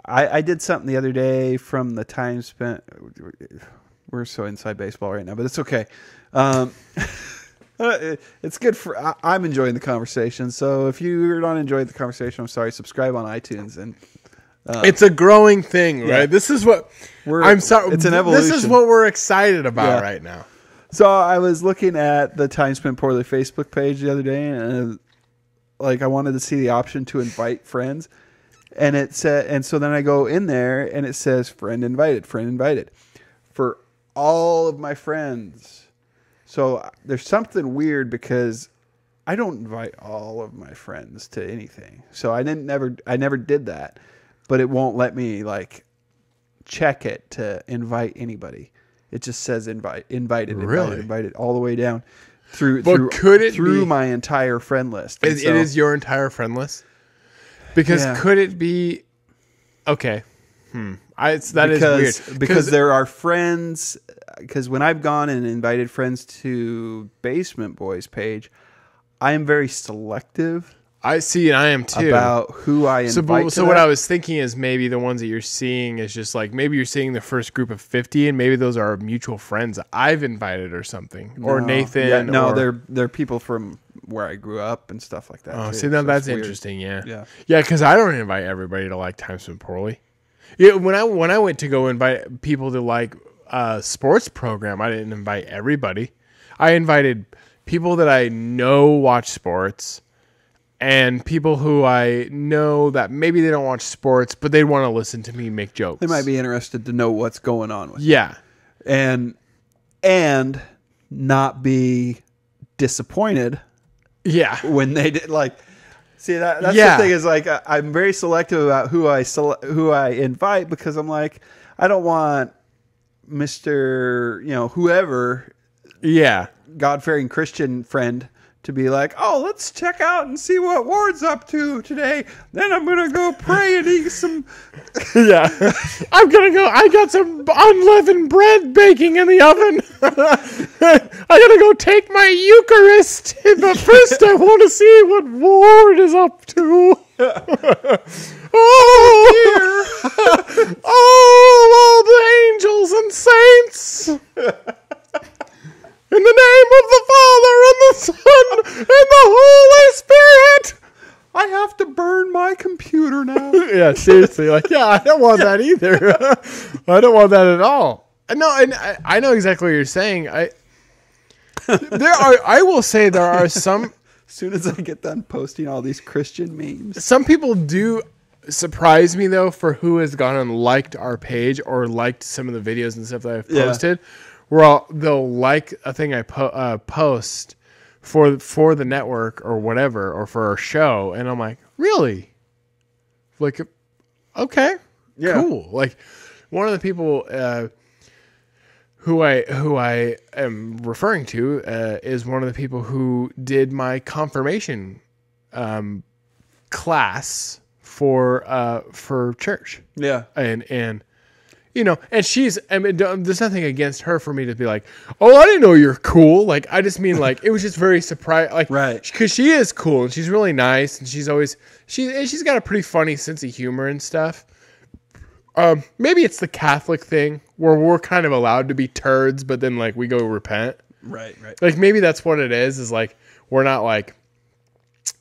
I did something the other day from the time spent. We're so inside baseball right now, but it's okay. It's good I'm enjoying the conversation. So if you're not enjoying the conversation, I'm sorry. Subscribe on iTunes and. It's a growing thing, right? This is what I'm sorry. It's an evolution. This is what we're excited about right now. So I was looking at the Time Spent Poorly Facebook page the other day, and I wanted to see the option to invite friends, and it said, and so then I go in there, and it says friend invited for all of my friends. So there's something weird because I don't invite all of my friends to anything. So I never did that. But it won't let me check it to invite anybody. It just says invited all the way down through my entire friend list. It is your entire friend list? Because could it be okay? Is weird. Because there are friends. Because when I've gone and invited friends to Basement Boys page, I am very selective. I see, and I am too. About who I invite. So what I was thinking is maybe the ones that you're seeing is just maybe you're seeing the first group of 50, and maybe those are mutual friends that I've invited or something, or Nathan. Yeah, no, they're people from where I grew up and stuff like that. Oh, too. see, that's interesting. Yeah, yeah, because I don't invite everybody to Time Spent Poorly. Yeah, when I went to go invite people to sports program, I didn't invite everybody. I invited people that I know watch sports and people who I know that maybe they don't watch sports, but they want to listen to me make jokes. They might be interested to know what's going on with Yeah. and not be disappointed. Yeah. When they did, like, see, that's Yeah. the thing is, like, I'm very selective about who I invite, because I'm like, I don't want Mr. Whoever, Yeah. God-fearing Christian friend to be like, oh, let's check out and see what Ward's up to today. Then I'm going to go pray and eat some. Yeah. I'm going to go. I got some unleavened bread baking in the oven. I got to go take my Eucharist. But first, I want to see what Ward is up to. Oh, dear. Oh, all the angels and saints. In the name of the Father, and the Son, and the Holy Spirit. I have to burn my computer now. Yeah, seriously. Like, yeah, I don't want that either. I don't want that at all. No, and I know exactly what you're saying. I will say there are some. As soon as I get done posting all these Christian memes. Some people do surprise me, though, for who has gone and liked our page or liked some of the videos and stuff that I've posted. Yeah. Where they'll like a thing I post for the network or whatever, or for our show, and I'm like, really? Like, okay, yeah, cool. Like, one of the people who I am referring to is one of the people who did my confirmation class for church. Yeah, and. And she's, I mean, there's nothing against her for me to be like, oh, I didn't know you're cool. Like, I just mean, like, it was just very surprising. Like, right. Because she is cool and she's really nice and she's got a pretty funny sense of humor and stuff. Maybe it's the Catholic thing where we're kind of allowed to be turds, but then, like, we go repent. Right. Like, maybe that's what it is like, we're not like,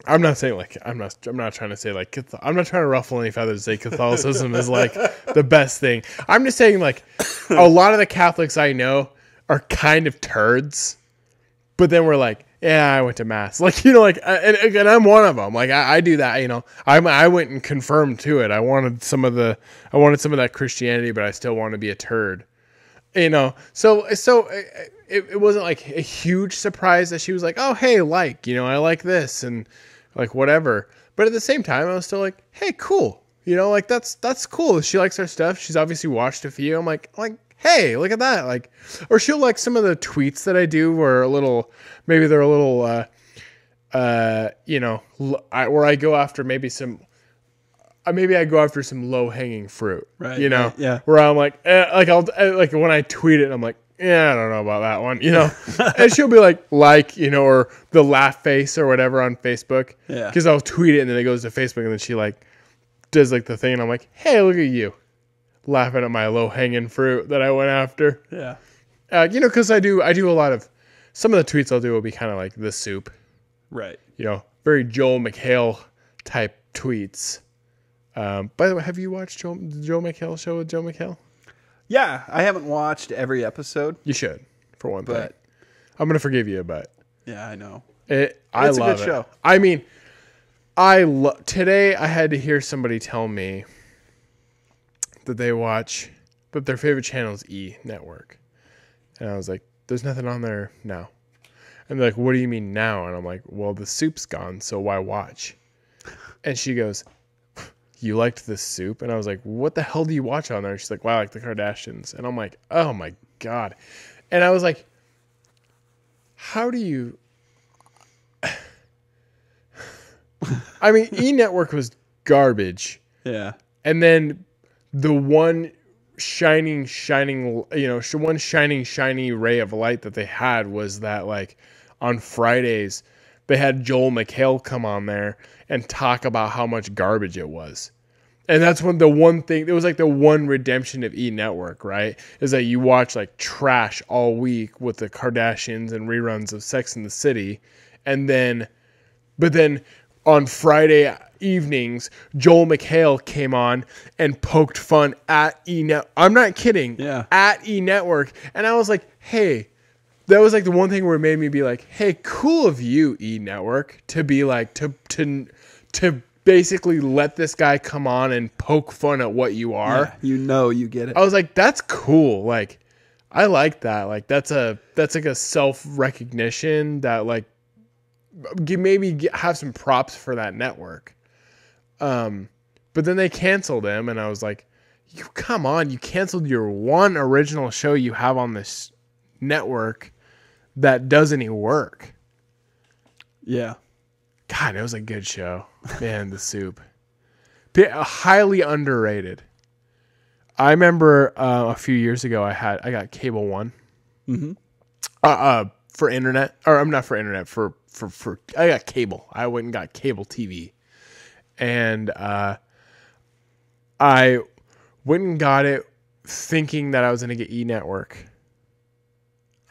I'm not saying like I'm not trying to say like I'm not trying to ruffle any feathers and say Catholicism is like the best thing. I'm just saying like a lot of the Catholics I know are kind of turds, but then we're like, yeah, I went to mass, like like and I'm one of them. Like I do that, I went and confirmed to it. I wanted some of that Christianity, but I still want to be a turd, So it wasn't like a huge surprise that she was like, oh, hey, I like this and like whatever. But at the same time, I was still like, hey, cool. Like that's cool. She likes our stuff. She's obviously watched a few. I'm like, hey, look at that. Like, or she'll like some of the tweets that I do where maybe they're a little, where I go after maybe I go after some low hanging fruit, right? Yeah. Where I'm like, like when I tweet it, I'm like, yeah, I don't know about that one, and she'll be like, or the laugh face or whatever on Facebook. Yeah. Because I'll tweet it and then it goes to Facebook and then she like does like the thing and I'm like, hey, look at you laughing at my low hanging fruit that I went after. Yeah. Because I do a lot of, some of the tweets I'll do will be kind of like the soup. Right. Very Joel McHale type tweets. By the way, have you watched Joe McHale show with Joe McHale? Yeah, I haven't watched every episode. You should, for one thing. I'm going to forgive you, but... Yeah, I know. It's a good show. I mean, today I had to hear somebody tell me that that their favorite channel is E! Network. And I was like, there's nothing on there now. And they're like, what do you mean now? And I'm like, well, the soup's gone, so why watch? And she goes... You liked this soup? And I was like, what the hell do you watch on there? She's like, well, I like the Kardashians. And I'm like, oh my God. And I was like, how do you... I mean, E! Network was garbage. Yeah. And then the one shiny ray of light that they had was that like on Fridays, they had Joel McHale come on there and talk about how much garbage it was. And that's when the one thing, it was like the one redemption of E! Network, right? Is that you watch like trash all week with the Kardashians and reruns of Sex and the City. But then on Friday evenings, Joel McHale came on and poked fun at E-Net. I'm not kidding. Yeah. At E-Network. And I was like, hey, that was like the one thing where it made me be like, hey, cool of you, E-Network, to be like, to basically let this guy come on and poke fun at what you are. Yeah, you get it. I was like, that's cool. Like, I like that. Like, that's like a self-recognition that like maybe have some props for that network. But then they canceled him, and I was like, you come on, you canceled your one original show you have on this network that does any work. Yeah. God, it was a good show. Man, The Soup. Highly underrated. I remember a few years ago I got Cable One. Mm-hmm. For internet. Or I'm not for internet, for I got cable. I went and got cable TV. And I went and got it thinking that I was going to get E-Network.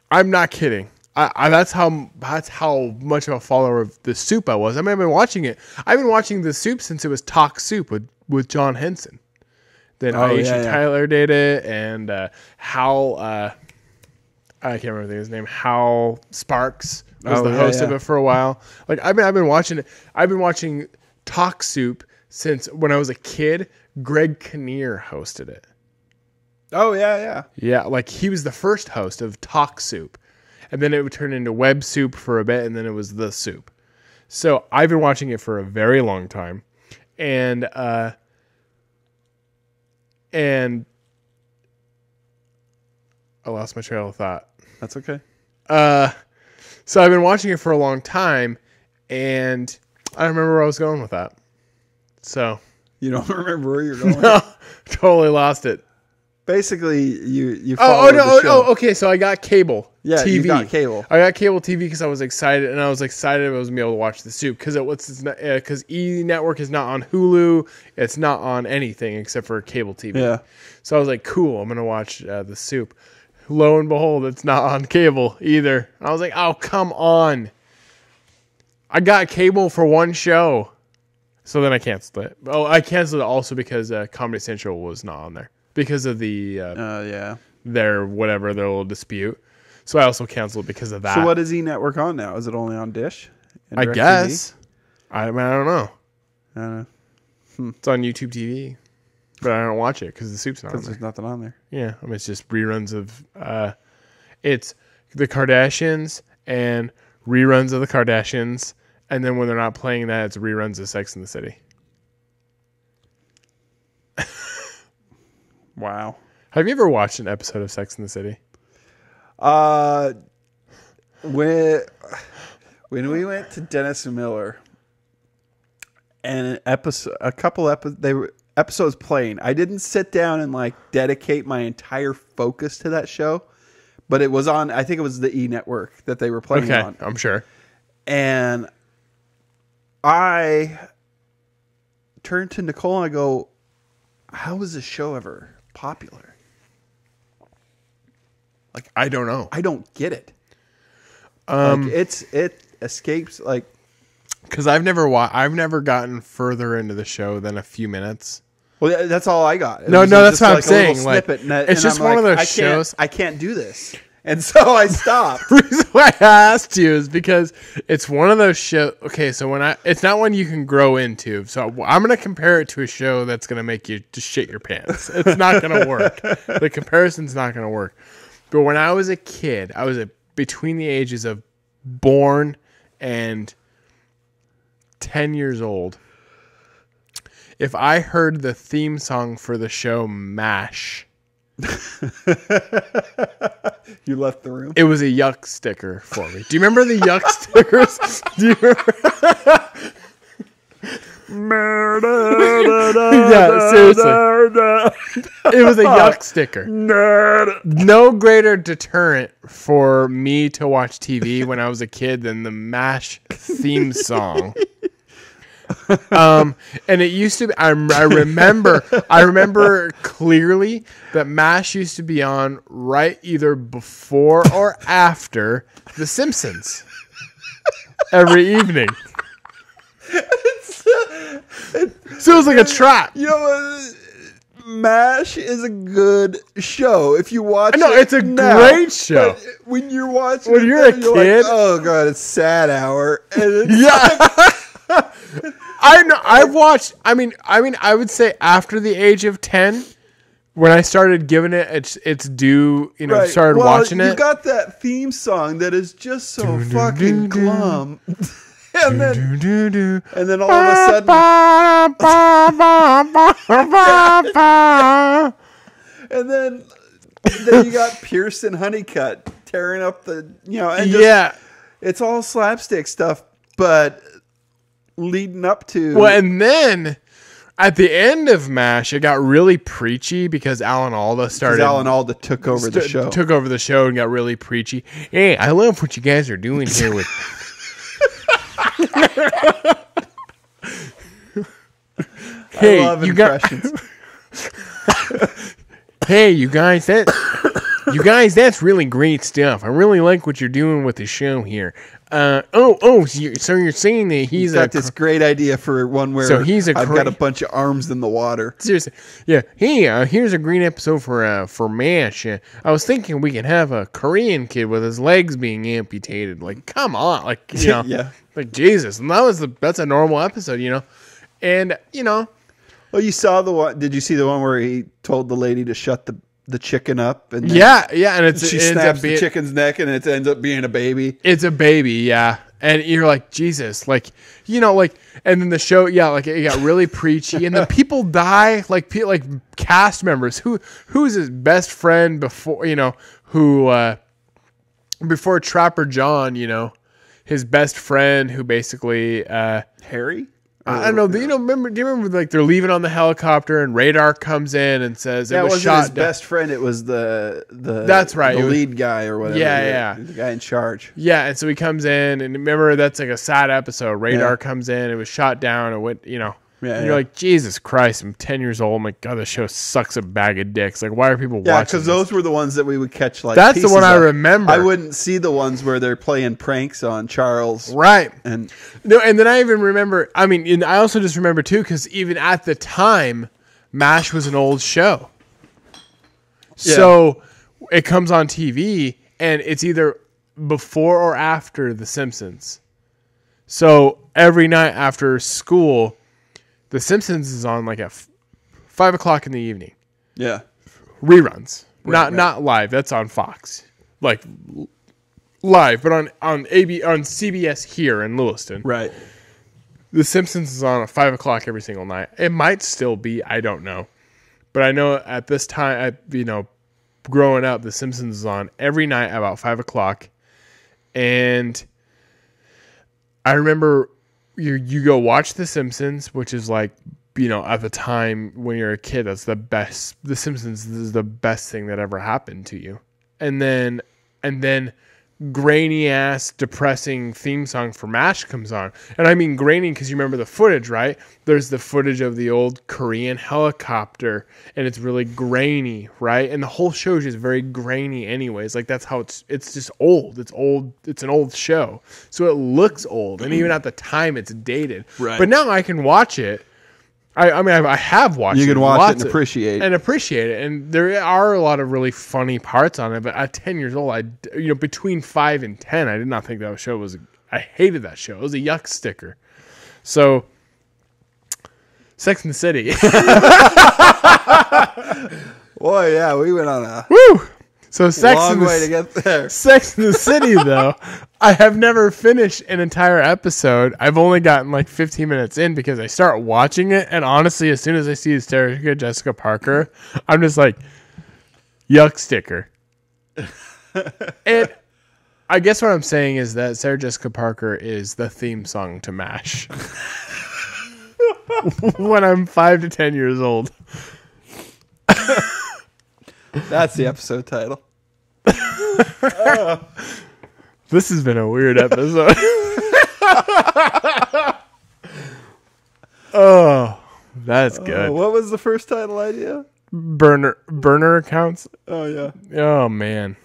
I'm not kidding. That's how much of a follower of The Soup I was. I mean, I've been watching it. I've been watching The Soup since it was Talk Soup with John Henson. Then Aisha Tyler did it, and Hal, I can't remember his name. Hal Sparks was the host of it for a while. Like I've been watching it. I've been watching Talk Soup since when I was a kid. Greg Kinnear hosted it. Oh yeah. Yeah, like he was the first host of Talk Soup. And then it would turn into Web Soup for a bit, and then it was The Soup. So I've been watching it for a very long time. And I lost my trail of thought. That's okay. So I've been watching it for a long time, and I don't remember where I was going with that. So You don't remember where you're going? no, totally lost it. Basically, you followed the show. Okay. So I got cable. Yeah, TV. you got cable. I got cable TV because I was excited, and I was excited I was gonna be able to watch The Soup because E-Network is not on Hulu. It's not on anything except for cable TV. Yeah. So I was like, cool. I'm gonna watch The Soup. Lo and behold, it's not on cable either. And I was like, oh, come on. I got cable for one show. So then I canceled it. Oh, I canceled it also because Comedy Central was not on there because of the their little dispute. So I also canceled because of that. So what is E-Network on now? Is it only on Dish? I guess. I don't know. I don't know. It's on YouTube TV, but I don't watch it because The Soup's not on Because there. there's nothing on there. Yeah, I mean it's just reruns of it's the Kardashians and reruns of the Kardashians, and then when they're not playing that, it's reruns of Sex and the City. Wow. Have you ever watched an episode of Sex and the City? When we went to Dennis and Miller, and a couple episodes playing, I didn't sit down and like dedicate my entire focus to that show, but it was on. I think it was the E-Network that they were playing on. I'm sure. And I turned to Nicole and I go, "How was this show ever popular?" Like, I don't know. I don't get it. It escapes like because I've never gotten further into the show than a few minutes. Well, that's all I got. No, that's what I'm saying. Snippet, it's just one of those shows. I can't do this, and so I stopped. The reason why I asked you is because it's one of those shows. Okay, so it's not one you can grow into. So I'm going to compare it to a show that's going to make you just shit your pants. It's not going to work. The comparison's not going to work. But when I was a kid, I was between the ages of born and 10 years old. If I heard the theme song for the show MASH, you left the room. It was a yuck sticker for me. Do you remember the yuck stickers? Do you remember? Yeah, seriously. It was a yuck sticker. No greater deterrent for me to watch TV when I was a kid than the MASH theme song. And it used to be, I remember clearly that MASH used to be on right either before or after The Simpsons every evening. So it was like a trap. You know, MASH is a good show. If you watch No, it's a great show. But when you're watching when you're a kid, like, oh god, it's sad hour. And it's I know. I've watched. I mean, I would say after the age of 10, when I started giving it its due, started watching it. You got that theme song that is just so fucking glum. And then all of a sudden, and then you got Pearson Honeycutt tearing up the, and just, it's all slapstick stuff, but leading up to. Well, and then at the end of MASH, it got really preachy because Alan Alda took over the show. Took over the show and got really preachy. Hey, I love what you guys are doing here with. Hey, I love impressions. Hey, you guys, that's really great stuff. I really like what you're doing with the show here. So you're saying that he's got this great idea for one where I've got a bunch of arms in the water. Seriously, yeah. Hey, here's a great episode for MASH. I was thinking we could have a Korean kid with his legs being amputated. Like, come on, like yeah. Like Jesus, and that's a normal episode, and Well, you saw the one. Did you see the one where he told the lady to shut the chicken up? And and she snaps the chicken's neck, and it ends up being a baby. It's a baby, yeah. And you're like, Jesus, and then the show, it got really preachy, and the people die, like cast members. Who's his best friend before, before Trapper John, his best friend who basically Harry. I don't know. Do you remember like they're leaving on the helicopter and Radar comes in and says it was shot. His best friend. It was the that's right, the lead guy or whatever. Yeah, the guy in charge. Yeah, and so he comes in and remember that's like a sad episode. Radar comes in. It was shot down and went. And you're like, Jesus Christ! I'm 10 years old. I'm like, God, this show sucks a bag of dicks. Like, why are people watching? Yeah, because those were the ones that we would catch. Like that's the one I remember. I wouldn't see the ones where they're playing pranks on Charles. Right. And then I even remember. I mean, and I also just remember too because even at the time, MASH was an old show. Yeah. So it comes on TV and it's either before or after The Simpsons. So every night after school. The Simpsons is on like at 5 o'clock in the evening. Yeah, reruns, not live. That's on Fox, like live, but on CBS here in Lewiston. Right. The Simpsons is on at 5 o'clock every single night. It might still be. I don't know, but I know at this time, growing up, The Simpsons is on every night about 5 o'clock, and I remember. You go watch The Simpsons, which is like, at the time when you're a kid, that's the best. The Simpsons is the best thing that ever happened to you. And then grainy ass depressing theme song for MASH comes on. And I mean grainy because you remember the footage, right? There's the footage of the old Korean helicopter and it's really grainy, right? And the whole show is just very grainy anyways. Like that's how it's just old. It's old. It's an old show. So it looks old. And even at the time it's dated. Right. But now I can watch it. I mean, I have watched it. You can watch it and appreciate it. And there are a lot of really funny parts on it. But at 10 years old, between 5 and 10, I did not think that show was. I hated that show. It was a yuck sticker. So, Sex and the City. Boy, yeah, we went on a long way to get there. Sex and the City, though, I have never finished an entire episode. I've only gotten like 15 minutes in because I start watching it, and honestly, as soon as I see Sarah Jessica Parker, I'm just like, yuck sticker. And I guess what I'm saying is that Sarah Jessica Parker is the theme song to MASH. When I'm 5 to 10 years old. That's the episode title. This has been a weird episode. Oh, that's good. What was the first title idea? Burner accounts. Oh, yeah. Oh, man.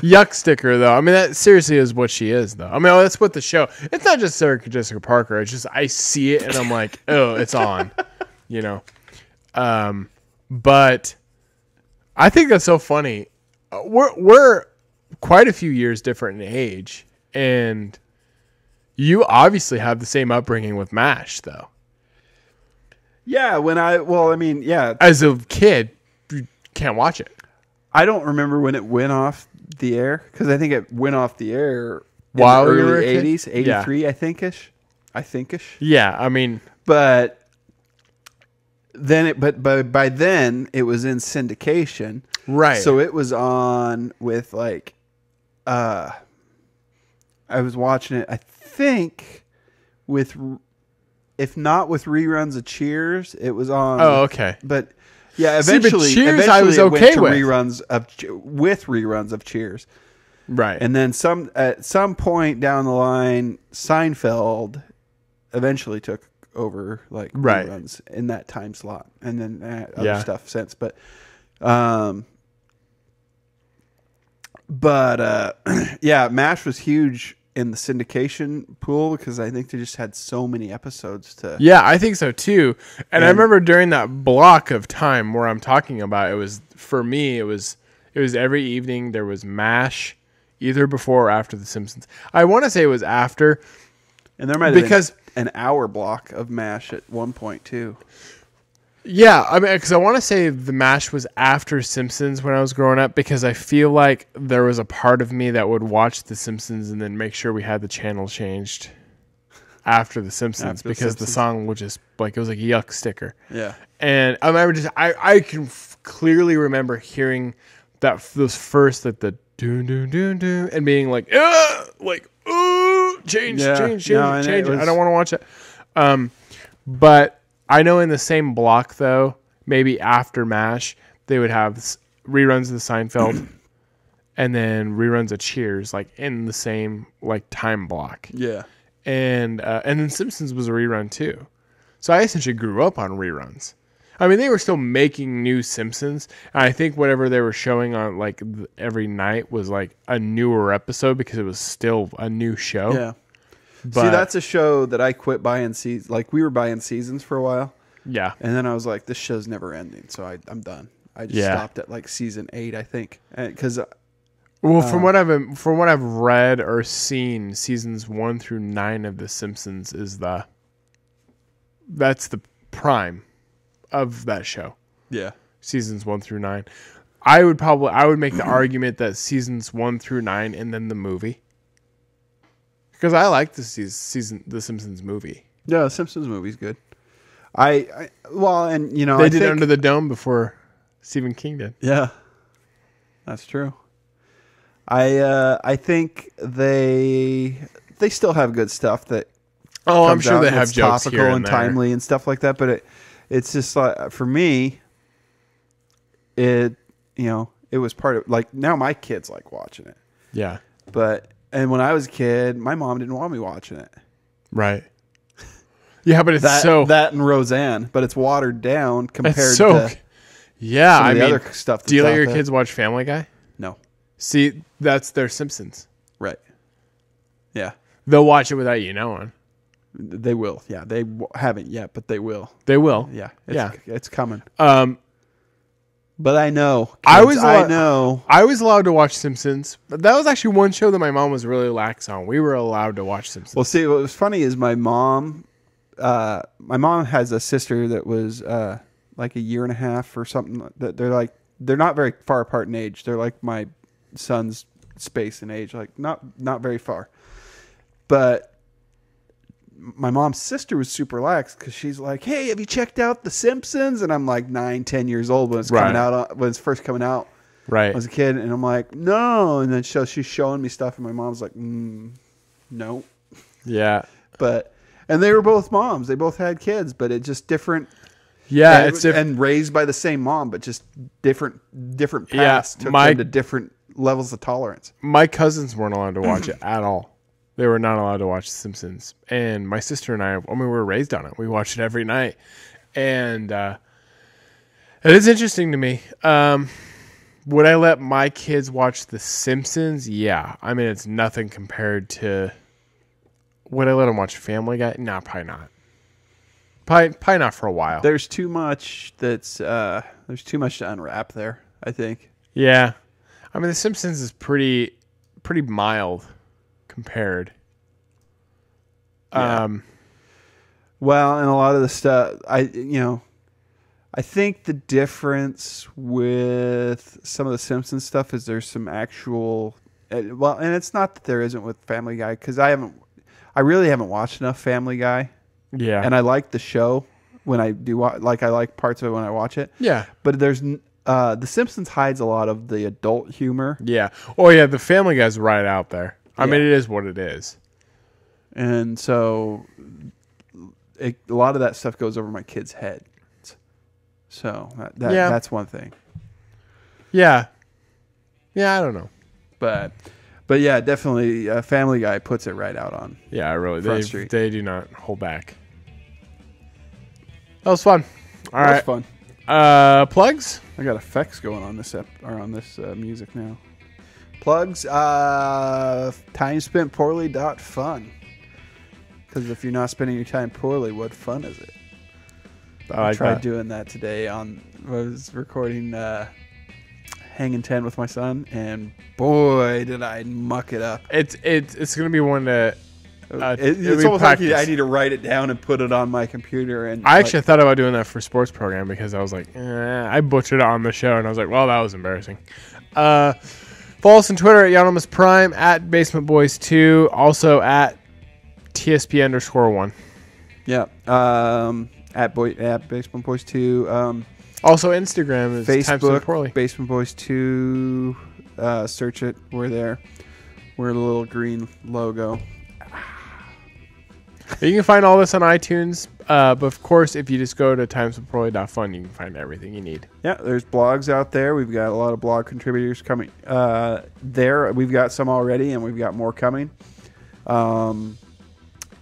Yuck sticker, though. I mean, that seriously is what she is, though. I mean, that's what the show. It's not just Sarah Jessica Parker. It's just I see it and I'm like, oh, it's on. You know. But I think that's so funny. We're quite a few years different in age, and you obviously have the same upbringing with MASH, though. Yeah, yeah. As a kid, you can't watch it. I don't remember when it went off the air because I think it went off the air While in you the were early a kid? 80s, 83, yeah. I thinkish. Yeah, I mean, but then by then it was in syndication, right? So it was on with like, I was watching it. I think with. If not with reruns of Cheers, it was on. Oh, okay. But yeah, eventually, Cheers, I was okay with reruns of Cheers, right? And then at some point down the line, Seinfeld eventually took over like reruns in that time slot, and then other stuff since. But yeah, MASH was huge in the syndication pool because I think they just had so many episodes to. Yeah, I think so too. And I remember during that block of time where I'm talking about, it was for me. It was every evening there was MASH, either before or after The Simpsons. I want to say it was after, and there might have been an hour block of MASH at one point too. Yeah, I mean, because I want to say the MASH was after Simpsons when I was growing up, because I feel like there was a part of me that would watch The Simpsons and then make sure we had the channel changed after The Simpsons, because the song would just like, it was like a yuck sticker. Yeah, and I remember I can clearly remember hearing those first like the doo doo doo doo and being like ooh, change. I don't want to watch it. But I know in the same block, though, maybe after MASH, they would have reruns of the Seinfeld and then reruns of Cheers, like in the same like time block. Yeah, and then Simpsons was a rerun too. So I essentially grew up on reruns. I mean, they were still making new Simpsons, and I think whatever they were showing on like every night was like a newer episode because it was still a new show. Yeah. But, see, that's a show that I quit buying seasons. Like, we were buying seasons for a while. Yeah. And then I was like, this show's never ending. So I'm done. I just stopped at like season 8, I think. Because from what I've read or seen, seasons 1 through 9 of The Simpsons that's the prime of that show. Yeah. Seasons 1 through 9. I would make the argument that seasons 1 through 9 and then the movie. Because I like the Simpsons movie. Yeah, the Simpsons movie's good. They did Under the Dome before Stephen King did. Yeah, that's true. I think they still have good stuff that. Oh, I'm sure they have jokes topical here and timely and stuff like that. But it's just like, for me, it was part of, like, now my kids like watching it. Yeah, and when I was a kid, my mom didn't want me watching it. Right. Yeah, but it's that and Roseanne, but it's watered down compared to the other stuff. Do you let your kids watch Family Guy? No. See, that's their Simpsons. Right. Yeah. They'll watch it without you knowing. They will. Yeah, they haven't yet, but they will. They will. Yeah. It's coming. But I know. Kids, I know. I was allowed to watch Simpsons, but that was actually one show that my mom was really lax on. We were allowed to watch Simpsons. Well, see, what was funny is my mom has a sister that was like a year and a half or something. That they're not very far apart in age. They're like my son's space in age, like not very far. But my mom's sister was super lax because she's like, "Hey, have you checked out The Simpsons?" And I'm like 9, 10 years old when it's coming out, when it's first coming out. Right. I was a kid, and I'm like, "No." And then she's showing me stuff, and my mom's like, "No." Yeah. And they were both moms. They both had kids, but it's just different. Yeah, it's different. And raised by the same mom, but just different paths took them to different levels of tolerance. My cousins weren't allowed to watch it at all. They were not allowed to watch The Simpsons. And my sister and I we were raised on it. We watched it every night. And it is interesting to me Would I let my kids watch The Simpsons? Yeah. I mean, it's nothing compared to... Would I let them watch Family Guy? No, probably not. Probably not for a while. There's too much to unwrap there, I think. Yeah. I mean, The Simpsons is pretty mild compared. Yeah. Well, and a lot of the stuff, I think the difference with some of the Simpsons stuff is there's some actual, and it's not that there isn't with Family Guy, because I really haven't watched enough Family Guy. Yeah. And I like the show when I do, I like parts of it when I watch it. Yeah. But there's, The Simpsons hides a lot of the adult humor. Yeah. Oh, yeah, the Family Guy's right out there. I mean, it is what it is. And so a lot of that stuff goes over my kid's head. So that's one thing. Yeah. Yeah, I don't know. But yeah, definitely Family Guy puts it right out on. Yeah, really. Front Street. They do not hold back. That was fun. All right. Fun. Plugs? I got effects going on this music now. Plugs, timespentpoorly.fun. Because if you're not spending your time poorly, what fun is it? I tried doing that today. I was recording Hanging 10 with my son, and boy, did I muck it up. It's going to be one that... it's almost like I need to write it down and put it on my computer. And I actually thought about doing that for sports program because I was like, I butchered it on the show, and I was like, well, that was embarrassing. Follow us on Twitter at Yanomus Prime, at Basement Boys 2, also at TSP_1. Yeah. At Basement Boys 2. Also Instagram is Facebook, Basement Boys 2. Search it. We're there. We're the little green logo. You can find all this on iTunes, but of course, if you just go to timespentpoorly.fun, you can find everything you need. Yeah, there's blogs out there. We've got a lot of blog contributors coming there. We've got some already, and we've got more coming. I'm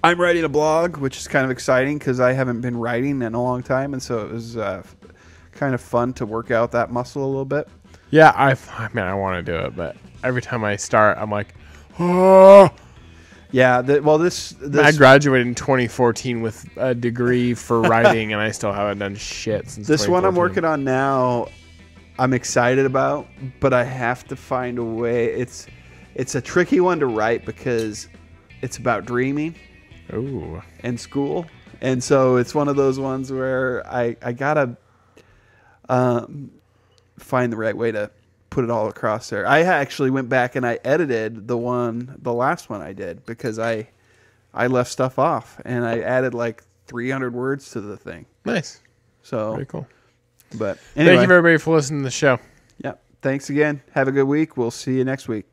writing a blog, which is kind of exciting because I haven't been writing in a long time, and so it was kind of fun to work out that muscle a little bit. Yeah, I want to do it, but every time I start, I'm like, oh. Yeah, this I graduated in 2014 with a degree for writing, and I still haven't done shit since. This one I'm working on now, I'm excited about, but I have to find a way. It's a tricky one to write because it's about dreaming. Ooh. And school, and so it's one of those ones where I gotta find the right way to put it all across there. I actually went back and I edited the last one I did because I left stuff off and I added like 300 words to the thing. Nice. So very cool. But anyway, thank you everybody for listening to the show. Yeah. Thanks again. Have a good week. We'll see you next week.